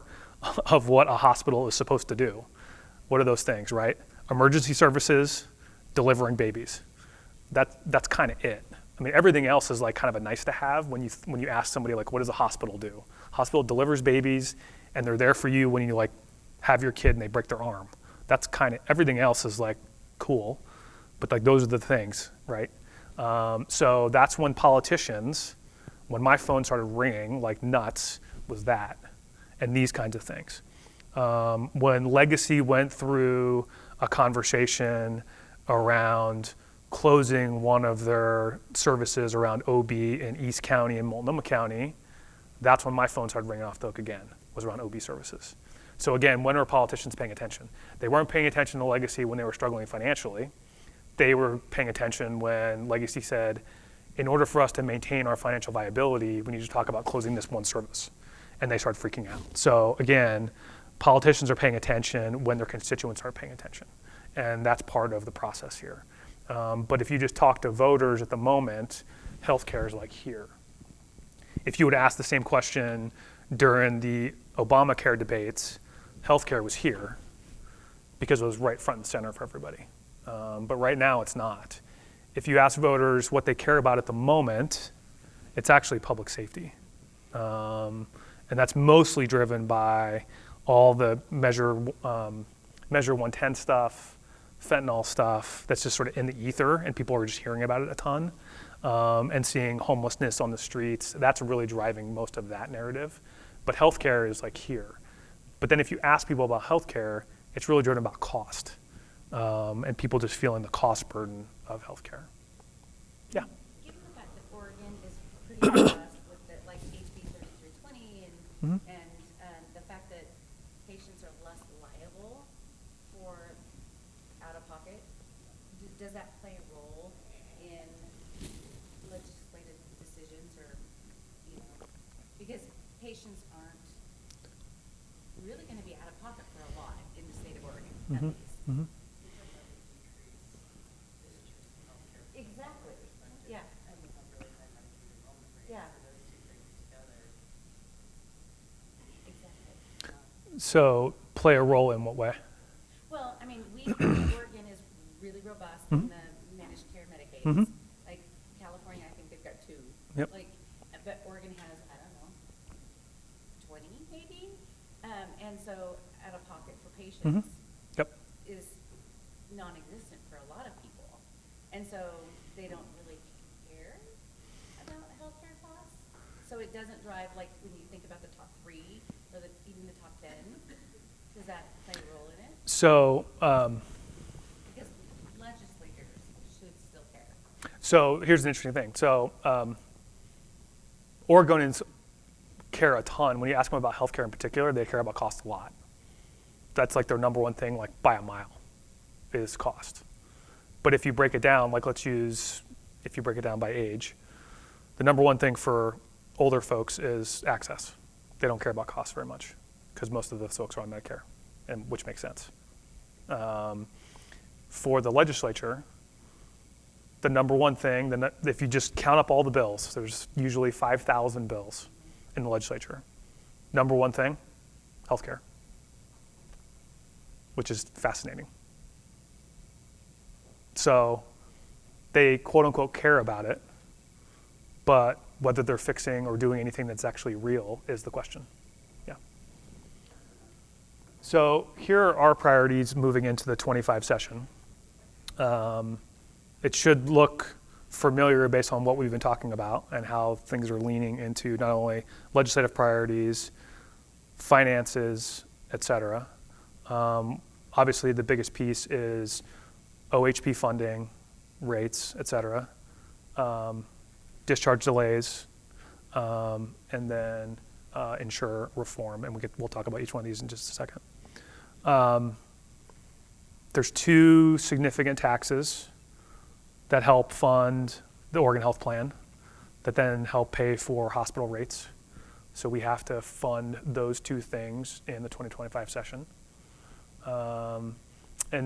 of what a hospital is supposed to do? What are those things, right? Emergency services, delivering babies. That's kind of it. I mean, everything else is like kind of a nice to have when you ask somebody like, what does a hospital do? Hospital delivers babies, and they're there for you when you like have your kid and they break their arm. That's kind of, everything else is like cool, but like those are the things, right? So that's when politicians, when my phone started ringing like nuts, was that, and these kinds of things. When Legacy went through a conversation around closing one of their services around OB in East County and Multnomah County, that's when my phone started ringing off the hook again, was around OB services. So again, when are politicians paying attention? They weren't paying attention to Legacy when they were struggling financially. They were paying attention when Legacy said, in order for us to maintain our financial viability, we need to talk about closing this one service. And they started freaking out. So again, politicians are paying attention when their constituents aren't paying attention. And that's part of the process here. But if you just talk to voters at the moment, healthcare is like here. If you would ask the same question during the Obamacare debates, healthcare was here because it was right front and center for everybody. But right now it's not. If you ask voters what they care about at the moment, it's actually public safety. And that's mostly driven by all the Measure 110 stuff, fentanyl stuff that's just sort of in the ether, and people are just hearing about it a ton, and seeing homelessness on the streets. That's really driving most of that narrative. But healthcare is like here. But then if you ask people about healthcare, it's really driven about cost, and people just feeling the cost burden of healthcare. Yeah. Given the fact that Oregon is pretty robust with the, like HB 3320 and the fact that patients are less liable for out-of-pocket, does that play a role in legislative decisions, or, you know, because patients aren't really going to be out-of-pocket for a lot in the state of Oregon, at least. Exactly. Yeah. Yeah. Exactly. So play a role in what way? Well, I mean, Oregon is really robust in the managed care Medicaids. Like California, I think they've got 2. Yep. Like, but Oregon has, I don't know, 20 maybe? And so out of pocket for patients Yep. is non-existent for a lot of people. And so they don't Does that play a role in it? So, Because legislators should still care. so here's an interesting thing. So, Oregonians care a ton. When you ask them about healthcare in particular, they care about cost a lot. That's like their number one thing, like by a mile, is cost. But if you break it down, like if you break it down by age, the number one thing for older folks is access. They don't care about cost very much because most of the folks are on Medicare, and which makes sense. For the legislature, the number one thing, if you just count up all the bills, there's usually 5,000 bills in the legislature. Number one thing, healthcare, which is fascinating. So they quote unquote care about it, but whether they're fixing or doing anything that's actually real is the question. Yeah. So here are our priorities moving into the 25 session. It should look familiar based on what we've been talking about and how things are leaning into not only legislative priorities, finances, et cetera. Obviously, the biggest piece is OHP funding, rates, et cetera, discharge delays, and then insurer reform. And we'll talk about each one of these in just a second. There's two significant taxes that help fund the Oregon Health Plan that then help pay for hospital rates. So we have to fund those two things in the 2025 session. And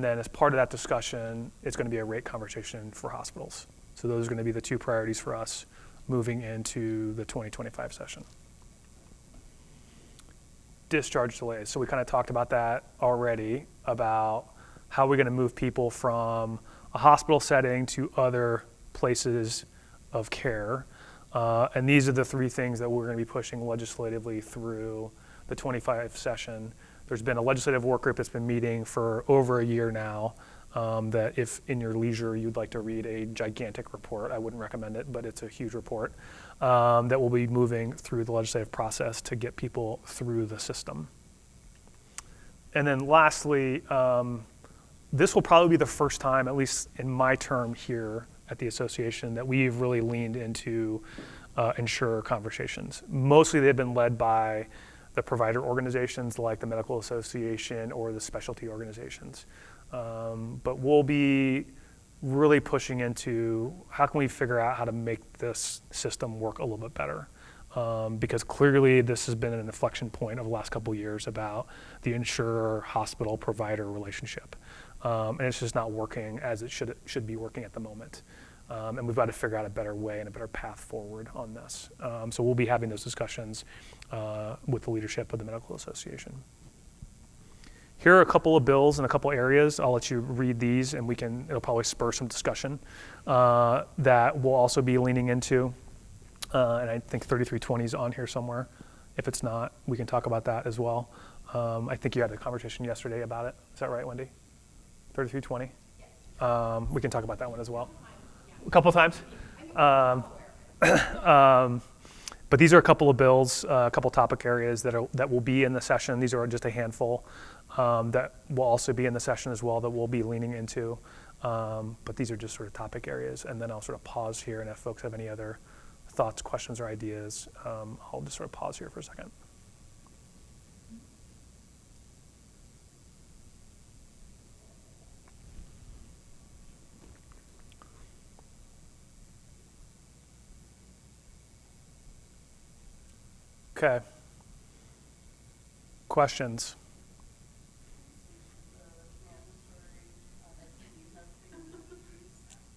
then as part of that discussion, it's going to be a rate conversation for hospitals. So those are going to be the two priorities for us moving into the 2025 session. Discharge delays. So we kind of talked about that already, about how we're going to move people from a hospital setting to other places of care. And these are the three things that we're going to be pushing legislatively through the 25 session. There's been a legislative work group that's been meeting for over a year now, that if in your leisure you'd like to read a gigantic report, I wouldn't recommend it, but it's a huge report, that will be moving through the legislative process to get people through the system. And then lastly, this will probably be the first time, at least in my term here at the association, that we've really leaned into insurer conversations. Mostly they've been led by the provider organizations like the Medical Association or the specialty organizations. But we'll be really pushing into how can we figure out how to make this system work a little bit better. Because clearly this has been an inflection point over the last couple of years about the insurer-hospital-provider relationship. And it's just not working as it should be working at the moment. And we've got to figure out a better way and a better path forward on this. So we'll be having those discussions with the leadership of the Medical Association. Here are a couple of bills in a couple areas. I'll let you read these and it'll probably spur some discussion that we'll also be leaning into. And I think 3320 is on here somewhere. If it's not, we can talk about that as well. I think you had a conversation yesterday about it. Is that right, Wendy? 3320? We can talk about that one as well. A couple of times. But these are a couple of bills, a couple topic areas that will be in the session. These are just a handful that will also be in the session as well that we'll be leaning into. But these are just sort of topic areas. And then I'll sort of pause here, and if folks have any other thoughts, questions, or ideas, I'll just sort of pause here for a second. Okay. Questions?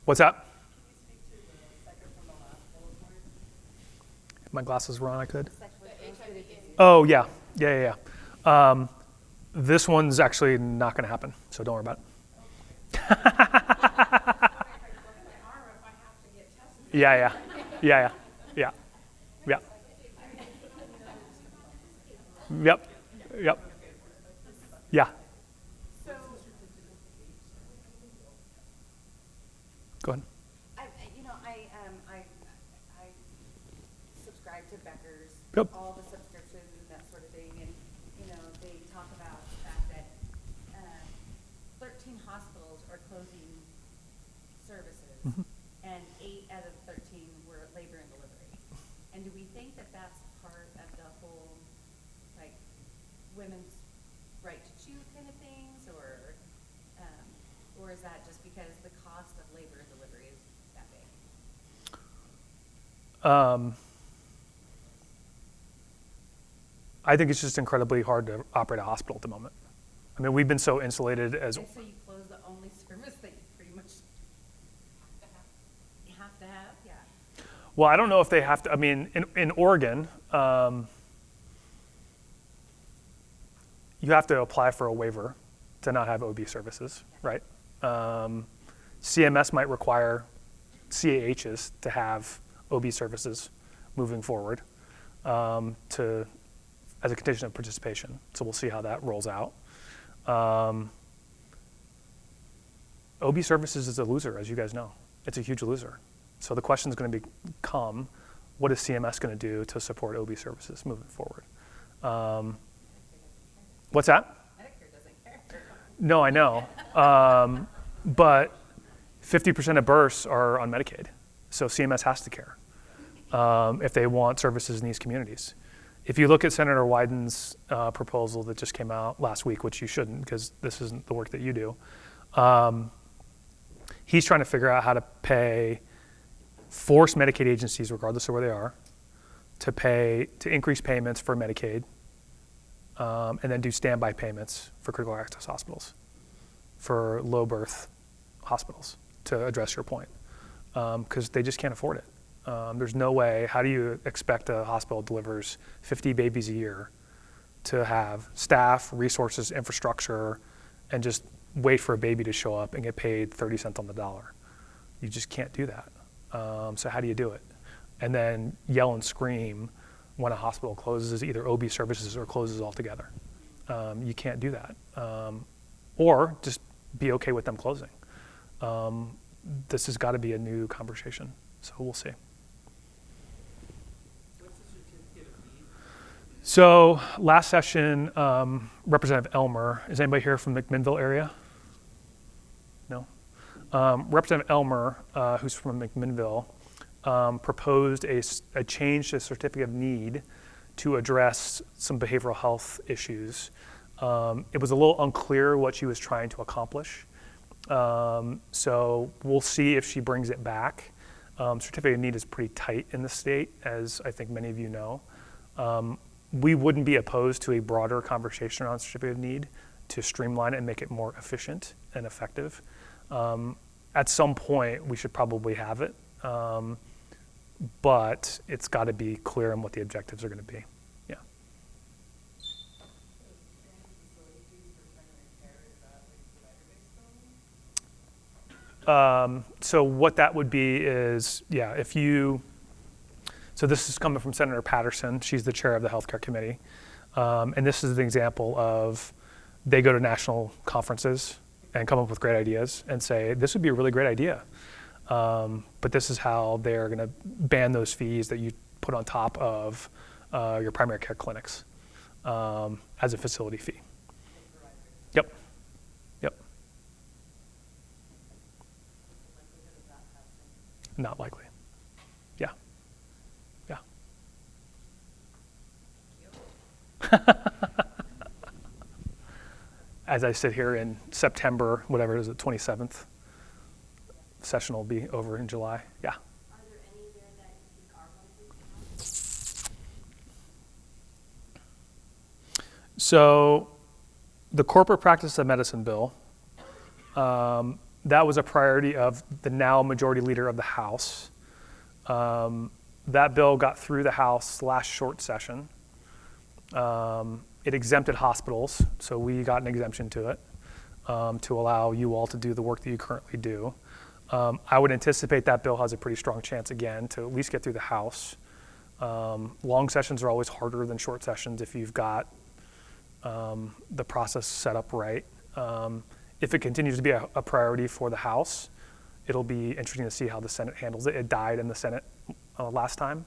What's that? If my glasses were on, I could. Oh, yeah. This one's actually not going to happen, so don't worry about it. Yeah. Yep. Yeah. Go ahead. I subscribe to Becker's, Yep. all the subscriptions and that sort of thing, and they talk about the fact hospitals are closing services, Mhm. and 8 out of 13 were labor and delivery. And do we think that that's part of the whole, like, women's right to choose kind of things, or is that just because the cost of labor and delivery is that big? I think it's just incredibly hard to operate a hospital at the moment. I mean, we've been so insulated as, And so you close the only service that you pretty much have to have? Yeah. well, I don't know if they have to, I mean, in Oregon, you have to apply for a waiver to not have OB services, right? CMS might require CAHs to have OB services moving forward as a condition of participation. So we'll see how that rolls out. OB services is a loser, as you guys know. It's a huge loser. So the question is going to become, what is CMS going to do to support OB services moving forward? What's that? Medicare doesn't care. No, I know. But 50% of births are on Medicaid. So CMS has to care if they want services in these communities. If you look at Senator Wyden's proposal that just came out last week, which you shouldn't because this isn't the work that you do, he's trying to figure out how to force Medicaid agencies, regardless of where they are, to increase payments for Medicaid, and then do standby payments for critical access hospitals, for low birth hospitals, to address your point, because they just can't afford it. There's no way. How do you expect a hospital that delivers 50 babies a year to have staff, resources, infrastructure, and just wait for a baby to show up and get paid 30 cents on the dollar? You just can't do that. So how do you do it? And then yell and scream when a hospital closes either OB services or closes altogether. You can't do that. Or just be okay with them closing. This has got to be a new conversation. So we'll see. What's the certificate of need? So last session, Representative Elmer, is anybody here from the McMinnville area? No? Representative Elmer, who's from McMinnville, proposed a change to the certificate of need to address some behavioral health issues. It was a little unclear what she was trying to accomplish. So we'll see if she brings it back. Certificate of need is pretty tight in the state, as I think many of you know. We wouldn't be opposed to a broader conversation around certificate of need to streamline it and make it more efficient and effective. At some point, we should probably have it, but it's got to be clear on what the objectives are going to be. Yeah. So what that would be is, yeah, so this is coming from Senator Patterson. She's the chair of the healthcare committee. And this is an example of, they go to national conferences and come up with great ideas and say, this would be a really great idea. But this is how they're going to ban those fees that you put on top of your primary care clinics as a facility fee. Yep. Yep. Not likely. Yeah. Yeah. As I sit here in September, whatever it is, the 27th, session will be over in July. Yeah. Are there any there that you think are going to be? So the corporate practice of medicine bill, that was a priority of the now majority leader of the House. That bill got through the House last short session. It exempted hospitals, so we got an exemption to it to allow you all to do the work that you currently do. I would anticipate that bill has a pretty strong chance again to at least get through the House. Long sessions are always harder than short sessions if you've got the process set up right. If it continues to be a priority for the House, it'll be interesting to see how the Senate handles it. It died in the Senate last time.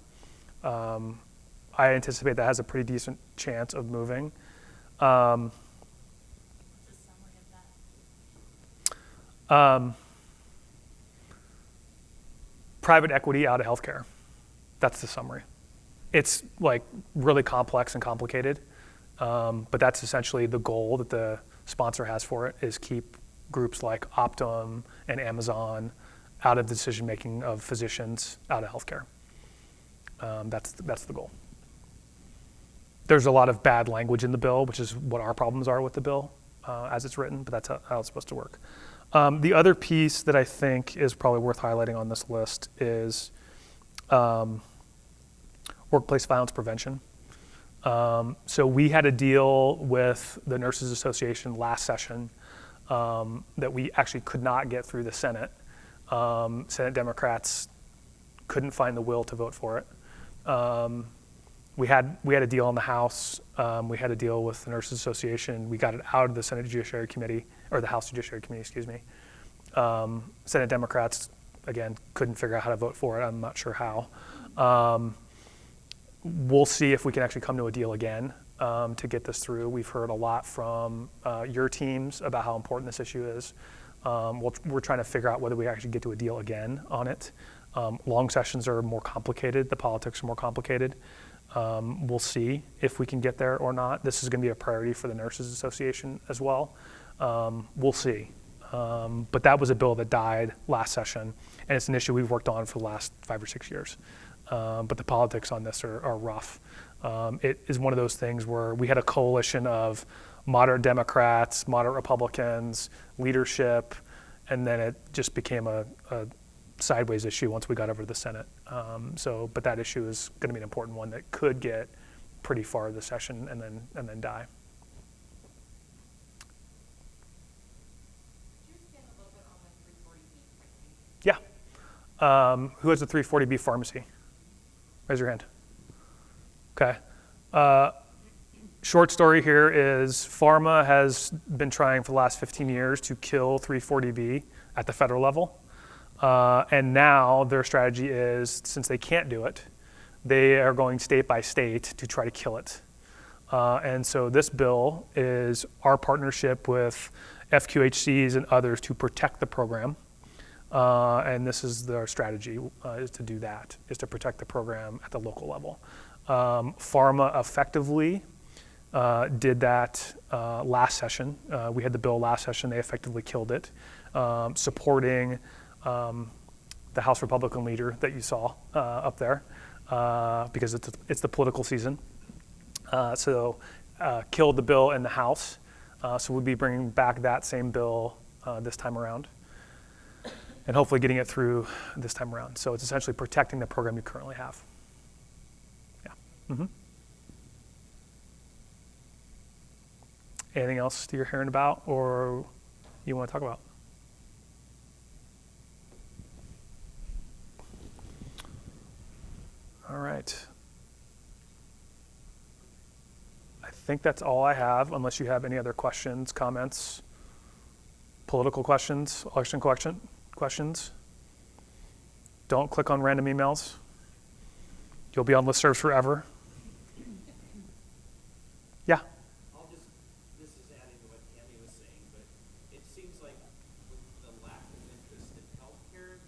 I anticipate that has a pretty decent chance of moving. What's the summary of that? Private equity out of healthcare. That's the summary. It's like really complex and complicated, but that's essentially the goal that the sponsor has for it, is keep groups like Optum and Amazon out of the decision making of physicians out of healthcare. That's the goal. There's a lot of bad language in the bill, which is what our problems are with the bill as it's written, but that's how it's supposed to work. The other piece that I think is probably worth highlighting on this list is workplace violence prevention. So we had a deal with the Nurses Association last session that we actually could not get through the Senate. Senate Democrats couldn't find the will to vote for it. We had a deal in the House. We had a deal with the Nurses Association. We got it out of the Senate Judiciary Committee, or the House Judiciary Committee, excuse me. Senate Democrats, again, couldn't figure out how to vote for it. I'm not sure how. We'll see if we can actually come to a deal again to get this through. We've heard a lot from your teams about how important this issue is. We're trying to figure out whether we actually get to a deal again on it. Long sessions are more complicated. The politics are more complicated. We'll see if we can get there or not. This is going to be a priority for the Nurses Association as well. We'll see. But that was a bill that died last session, and it's an issue we've worked on for the last 5 or 6 years. But the politics on this are rough. It is one of those things where we had a coalition of moderate Democrats, moderate Republicans, leadership, and then it just became a sideways issue once we got over to the Senate. But that issue is going to be an important one that could get pretty far this session and then die. Could you expand a little bit on the 340B pricing? Yeah. Who has a 340B pharmacy? Raise your hand. Okay. Short story here is pharma has been trying for the last 15 years to kill 340B at the federal level. And now their strategy is, since they can't do it, they are going state by state to try to kill it. And so this bill is our partnership with FQHCs and others to protect the program. And this is their strategy, is to do that, is to protect the program at the local level. Pharma effectively did that last session. We had the bill last session. They effectively killed it, supporting the House Republican leader that you saw up there, because it's the political season. So killed the bill in the House. So we'll be bringing back that same bill this time around, and hopefully getting it through this time around. So it's essentially protecting the program you currently have. Yeah. Mm-hmm. Anything else that you're hearing about or you want to talk about? All right. I think that's all I have, unless you have any other questions, comments, political questions, election questions. Don't click on random emails. You'll be on listservs forever. Yeah. This is adding to what Tammy was saying, but it seems like with the lack of interest in healthcare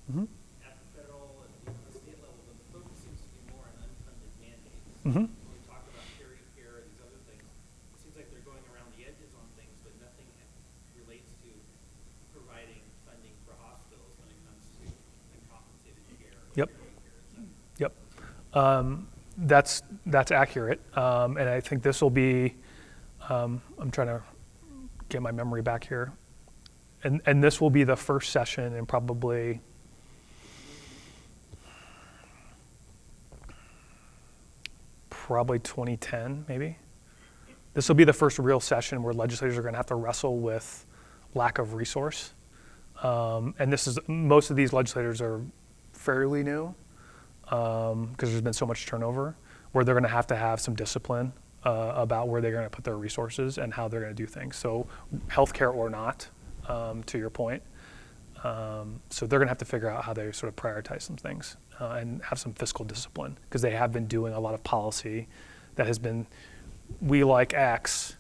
Mm-hmm. at the federal and even the state level, but the focus seems to be more on unfunded mandates. Mm-hmm. When we talk about charity care and these other things, it seems like they're going around the edges on things, but nothing relates to providing funding for hospitals when it comes to uncompensated care. Yep. Charity care, et cetera. Yep. That's accurate. And I think this will be, I'm trying to get my memory back here. And this will be the first session in probably probably 2010, maybe. This will be the first real session where legislators are going to have to wrestle with lack of resource. And this is, most of these legislators are fairly new because there's been so much turnover, where they're going to have some discipline about where they're going to put their resources and how they're going to do things. So healthcare or not, to your point. So they're going to have to figure out how they sort of prioritize some things and have some fiscal discipline, because they have been doing a lot of policy that has been, we like X,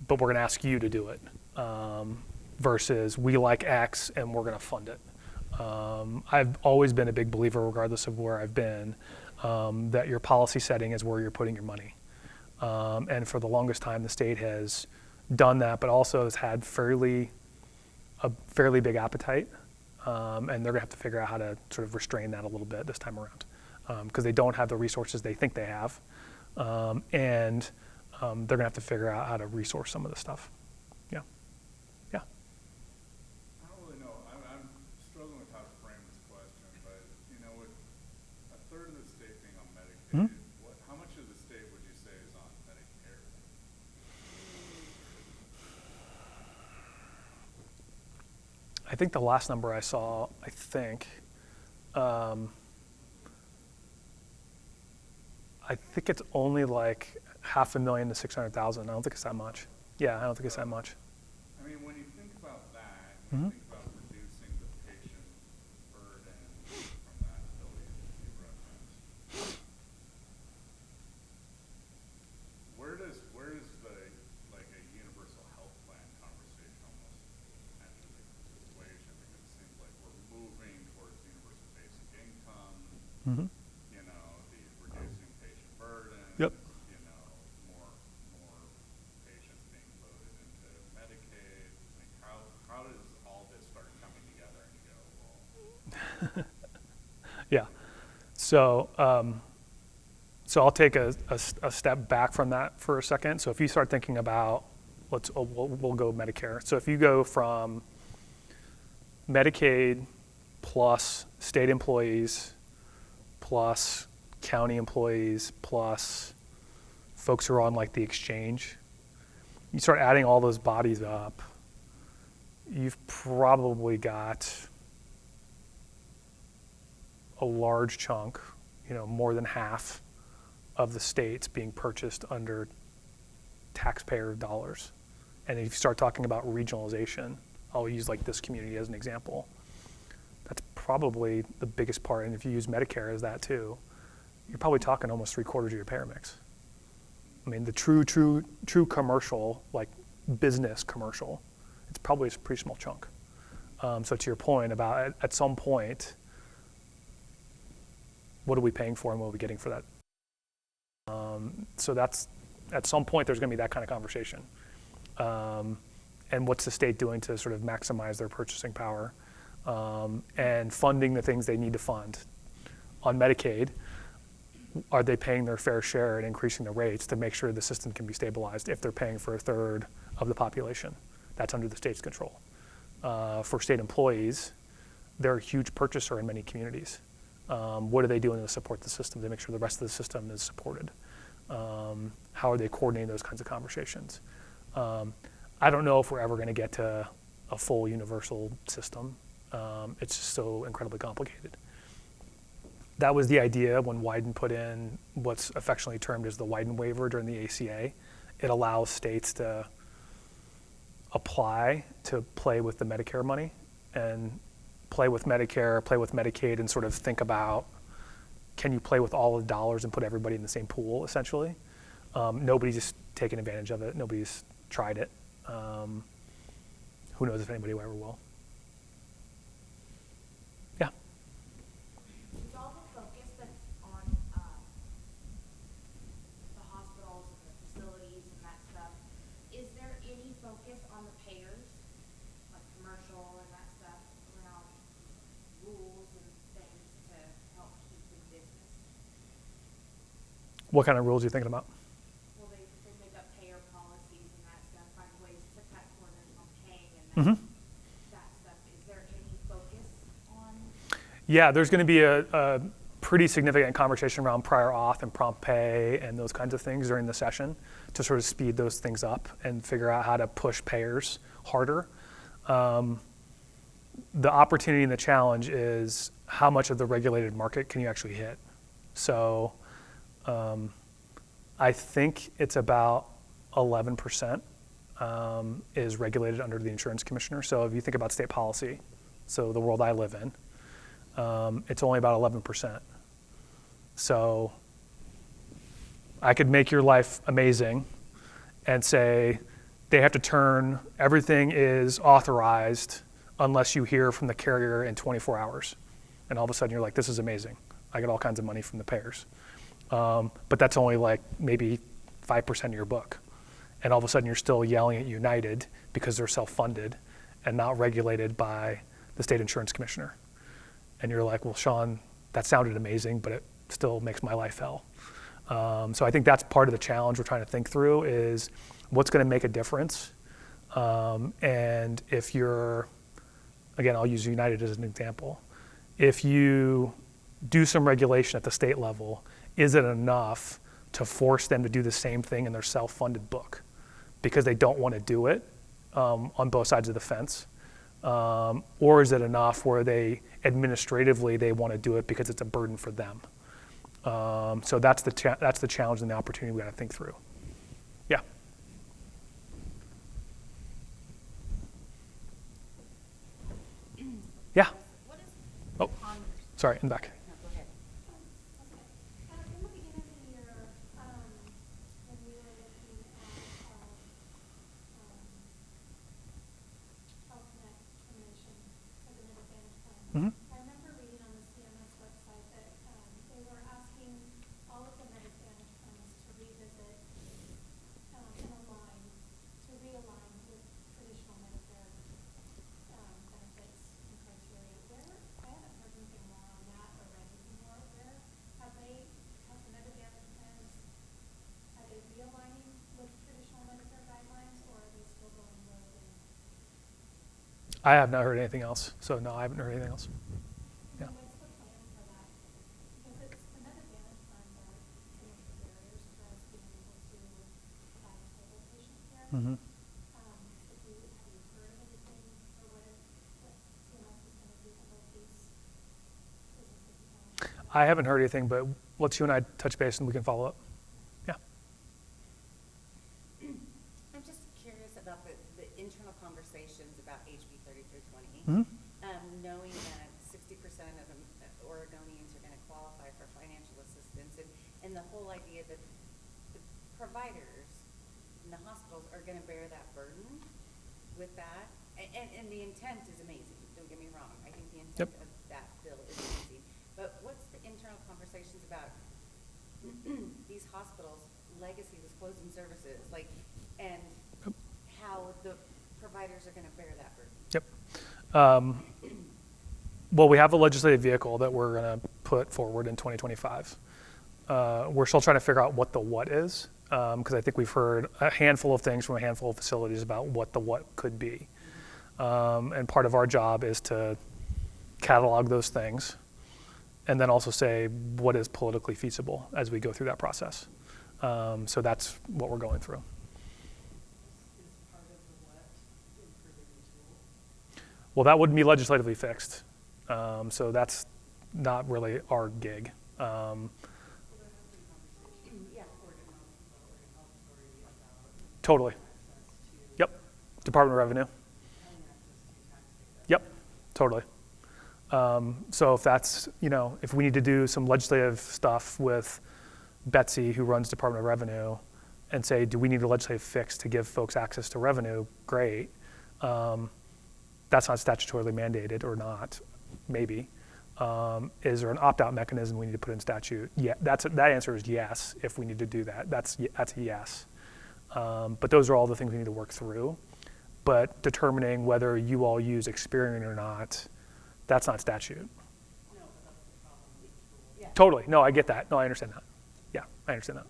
but we're going to ask you to do it. versus we like X and we're going to fund it. I've always been a big believer, regardless of where I've been, that your policy setting is where you're putting your money. And for the longest time, the state has done that, but also has had a fairly big appetite. And they're going to have to figure out how to sort of restrain that a little bit this time around, because they don't have the resources they think they have. And they're going to have to figure out how to resource some of the stuff. Yeah. Yeah. I don't really know. I'm struggling with how to frame this question, but with a third of the state being on Medicaid, how much of the state would you say is on Medicare? I think the last number I saw, I think it's only like 500,000 to 600,000. I don't think it's that much. Yeah, I don't think it's that much. I mean, when you think about that, you think about reducing the patient burden from that ability to reference. Where does the like a universal health plan conversation almost enter the equation? Because it seems like we're moving towards universal basic income. Mm-hmm. The reducing patient burden. Yep. More patients being loaded into Medicaid. Like how does all this start coming together and you go, well, Yeah. So I'll take a step back from that for a second. So if you start thinking about, we'll go Medicare. So if you go from Medicaid plus state employees plus county employees plus folks who are on like the exchange, you start adding all those bodies up, you've probably got a large chunk, more than half of the states being purchased under taxpayer dollars. And if you start talking about regionalization, I'll use like this community as an example. That's probably the biggest part. And if you use Medicare as that too, you're probably talking almost 3/4 of your payer mix. I mean, the true commercial, like business commercial, it's probably a pretty small chunk. So to your point about at some point, what are we paying for and what are we getting for that? So that's, at some point, there's going to be that kind of conversation. And what's the state doing to sort of maximize their purchasing power and funding the things they need to fund? On Medicaid, are they paying their fair share and increasing the rates to make sure the system can be stabilized if they're paying for a third of the population? That's under the state's control. For state employees, they're a huge purchaser in many communities. What are they doing to support the system to make sure the rest of the system is supported? How are they coordinating those kinds of conversations? I don't know if we're ever going to get to a full universal system. It's just so incredibly complicated. That was the idea when Wyden put in what's affectionately termed as the Wyden waiver during the ACA. It allows states to apply to play with the Medicare money and play with Medicare, play with Medicaid, and sort of think about, can you play with all of the dollars and put everybody in the same pool, essentially? Nobody's taken advantage of it. Nobody's tried it. Who knows if anybody ever will. Yeah? With all the focus that's on the hospitals and the facilities and that stuff, is there any focus on the payers, like commercial and that stuff, around rules and things to help keep the business? What kind of rules are you thinking about? Well, they make up payer policies and that stuff, find ways to cut corners on paying and that stuff. Is there any focus on? Yeah, there's going to be a pretty significant conversation around prior auth and prompt pay and those kinds of things during the session to sort of speed those things up and figure out how to push payers harder. The opportunity and the challenge is how much of the regulated market can you actually hit? So I think it's about 11% is regulated under the insurance commissioner. So if you think about state policy, so the world I live in, it's only about 11%. So I could make your life amazing and say, they have to turn, everything is authorized unless you hear from the carrier in 24 hours. And all of a sudden you're like, this is amazing. I get all kinds of money from the payers. But that's only like maybe 5% of your book. And all of a sudden you're still yelling at United because they're self-funded and not regulated by the state insurance commissioner. And you're like, well, Sean, that sounded amazing, but it still makes my life hell. So I think that's part of the challenge we're trying to think through is what's going to make a difference. And if you're, again, I'll use United as an example. If you do some regulation at the state level, is it enough to force them to do the same thing in their self-funded book? Because they don't want to do it on both sides of the fence. Or is it enough where they administratively they want to do it because it's a burden for them? So that's the challenge and the opportunity we got to think through. Yeah. Yeah. What is Oh, sorry, in the back. no, go ahead. In the beginning of the year, when we were looking at health net termination for the Med Advantage plan, I remember reading on the CMS website that they were asking all of the Med Advantage plans to revisit and realign with traditional Medicare benefits and criteria. I haven't heard anything more on that or read anything more. Has the Med Advantage plans, are they realigning with traditional Medicare guidelines, or are they still going rogue? I have not heard anything else. So no, I haven't heard anything else. Yeah. What's the plan for that? Because the Med Advantage plans are some of the barriers for us being able to provide stable patient care. Mm-hmm. Have you heard of anything or what CMS is going to do to help these businesses? I haven't heard anything, but let's you and I touch base and we can follow up. Yeah. I'm just curious about the internal conversations about HB 3320. Knowing that 60% of Oregonians are going to qualify for financial assistance, and the whole idea that the providers and the hospitals are going to bear that burden with that. And the intent is amazing, don't get me wrong. I think the intent of that bill is amazing. But what's the internal conversations about these hospitals' legacy was closing services, and how the providers are going to bear that burden? Yep. Well, we have a legislative vehicle that we're going to put forward in 2025. We're still trying to figure out what the what is, because I think we've heard a handful of things from a handful of facilities about what the what could be. And part of our job is to catalog those things and then also say what is politically feasible as we go through that process. So that's what we're going through. Is part of the what improving the tool? Well, that wouldn't be legislatively fixed. So that's not really our gig. Will there have been conversations Yeah. with Oregon Health Authority about Totally. access to Yep. Department of Revenue. having access to tax data? Yep. Totally. So if that's, if we need to do some legislative stuff with Betsy, who runs Department of Revenue, and say, do we need a legislative fix to give folks access to revenue? Great. That's not statutorily mandated or not, maybe. Is there an opt-out mechanism we need to put in statute? Yeah, that answer is yes, if we need to do that. That's a yes. But those are all the things we need to work through. But determining whether you all use Experian or not, that's not statute. No, but that's the problem with the tool. Yeah. Totally. No, I get that. No, I understand that. Yeah, I understand that.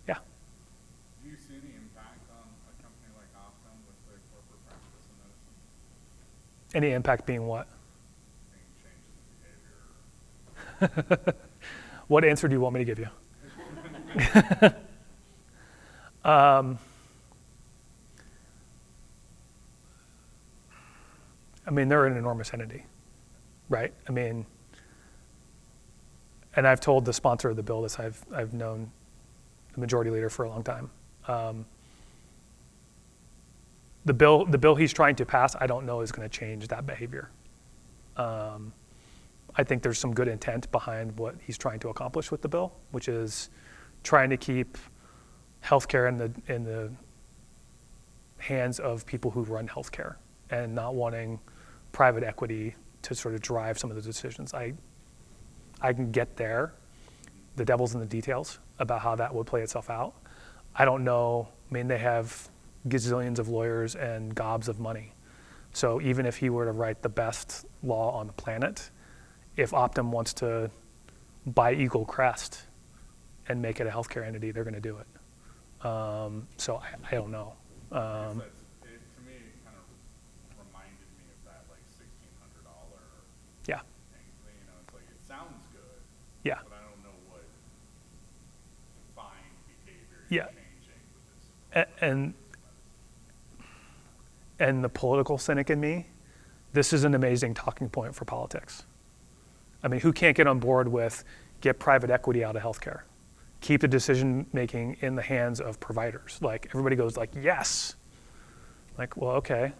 Yeah. Do you see any impact on a company like Optum with the corporate practice of medicine? Any impact being what? Any changes in behavior? What answer do you want me to give you? I mean, they're an enormous entity, right? I mean, and I've told the sponsor of the bill this, I've known the majority leader for a long time. The bill he's trying to pass, I don't know is going to change that behavior. I think there's some good intent behind what he's trying to accomplish with the bill, which is trying to keep healthcare in the hands of people who run healthcare and not wanting private equity to sort of drive some of the decisions. I can get there. The devil's in the details about how that would play itself out. I don't know. I mean, they have gazillions of lawyers and gobs of money. So even if he were to write the best law on the planet, if Optum wants to buy Eagle Crest and make it a healthcare entity, they're going to do it. So I don't know. To me, it kind of reminded me of that like $1,600 Yeah. thing. You know, it's like it sounds good, Yeah. but I don't know what defined behavior Yeah. is changing with this. And the political cynic in me, this is an amazing talking point for politics. I mean, who can't get on board with get private equity out of healthcare? Keep the decision making in the hands of providers. Like everybody goes like, yes. Like, well, okay.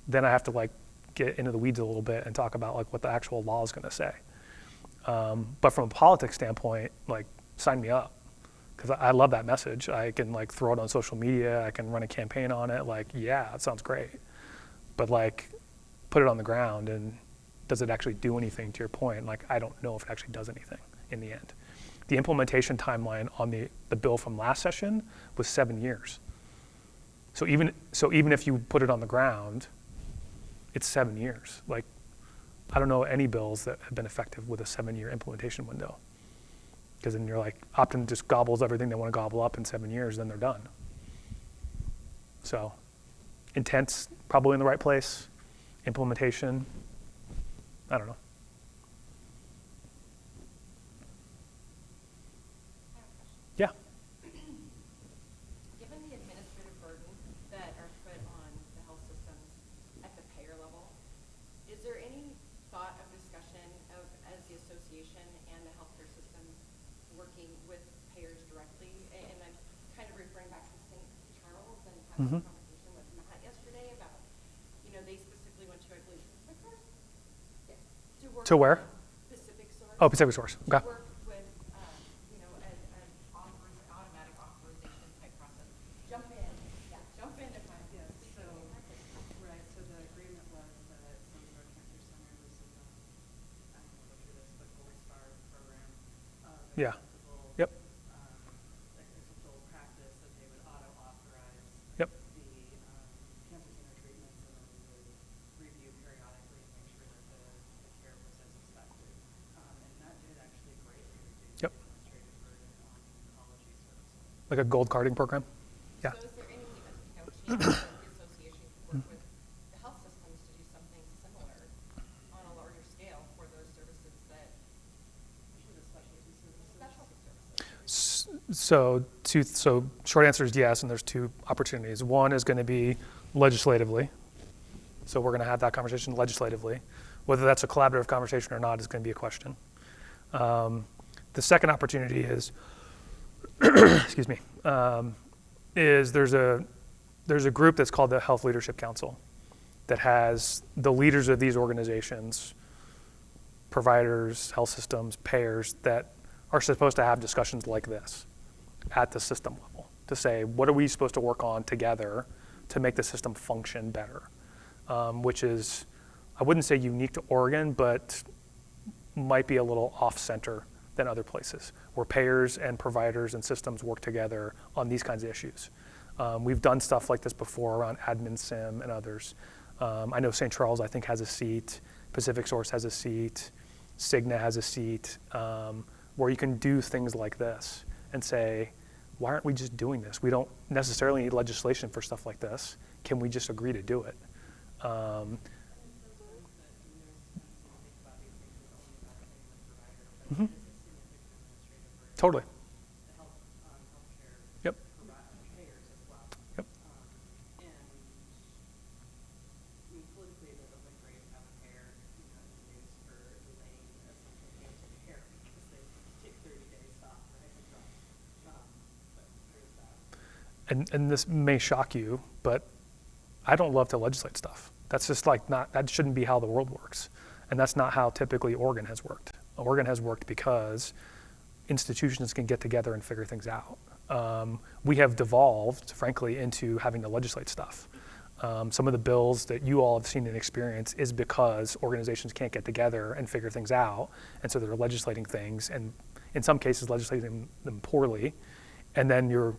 Then I have to like get into the weeds a little bit and talk about like what the actual law is going to say. But from a politics standpoint, like sign me up. Because I love that message. I can like throw it on social media. I can run a campaign on it. Like, yeah, it sounds great. But like, put it on the ground, and does it actually do anything? To your point, like I don't know if it actually does anything in the end. The implementation timeline on the bill from last session was 7 years. So even if you put it on the ground, it's 7 years. Like, I don't know any bills that have been effective with a 7-year implementation window. Because then you're like, Optum just gobbles everything they want to gobble up in 7 years, then they're done. So intent's probably in the right place. Implementation, I don't know. Yeah. Given the administrative burden that are put on the health systems at the payer level, is there any thought of discussion of, as the association and the healthcare system, working with payers directly? And I'm kind of referring back to St. Charles and having a conversation with Matt yesterday about, you know, they specifically went to, I believe, Pacific Source? Yes. To where? Pacific Source. Oh, Pacific Source. To Okay. work with, you know, an automatic authorization type process. Jump in if I, Yes, so, right, so the agreement was that some of our cancer center was in the, I don't know if this, but Gold Star program. Yeah. Acceptable, Yep. acceptable practice that they would auto-authorize Yep. the cancer center treatments, and then we would review periodically to make sure that the care was as expected. And that did actually greatly reduce Yep. the administrative burden on oncology services. Like a gold carding program? Yeah. So is there any, you know, chance that the association could work with the health systems to do something similar on a larger scale for those services that, for the specialty services? So short answer is yes, and there's two opportunities. One is going to be legislatively. So we're going to have that conversation legislatively. Whether that's a collaborative conversation or not is going to be a question. The second opportunity is, excuse me, is there's a group that's called the Health Leadership Council that has the leaders of these organizations, providers, health systems, payers that are supposed to have discussions like this at the system level to say, what are we supposed to work on together to make the system function better? Which is, I wouldn't say unique to Oregon, but might be a little off-center than other places, where payers and providers and systems work together on these kinds of issues. We've done stuff like this before around admin sim and others. I know St. Charles, I think, has a seat. Pacific Source has a seat. Cigna has a seat, where you can do things like this and say, why aren't we just doing this? We don't necessarily need legislation for stuff like this. Can we just agree to do it? Mm-hmm. Totally. Yep. Yep. And I mean, politically, it doesn't look great to have a payer, you know, in the news for delaying essential cancer care because they take 30 days off, right? But there's that. And this may shock you, but I don't love to legislate stuff. That's just like that shouldn't be how the world works. And that's not how typically Oregon has worked. Oregon has worked because institutions can get together and figure things out. We have devolved, frankly, into having to legislate stuff. Some of the bills that you all have seen and experienced is because organizations can't get together and figure things out, and so they're legislating things, and in some cases legislating them poorly, and then you're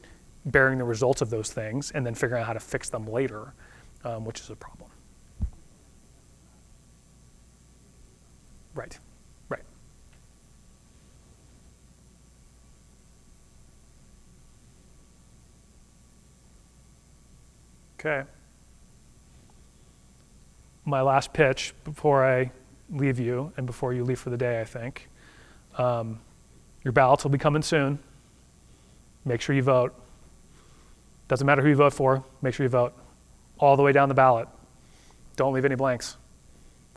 bearing the results of those things and then figuring out how to fix them later, which is a problem. Right, right. Okay. My last pitch before I leave you and before you leave for the day, I think. Your ballots will be coming soon. Make sure you vote. Doesn't matter who you vote for, make sure you vote. All the way down the ballot. Don't leave any blanks.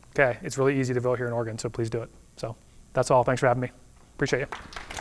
Okay, it's really easy to vote here in Oregon, so please do it. So that's all. Thanks for having me. Appreciate you.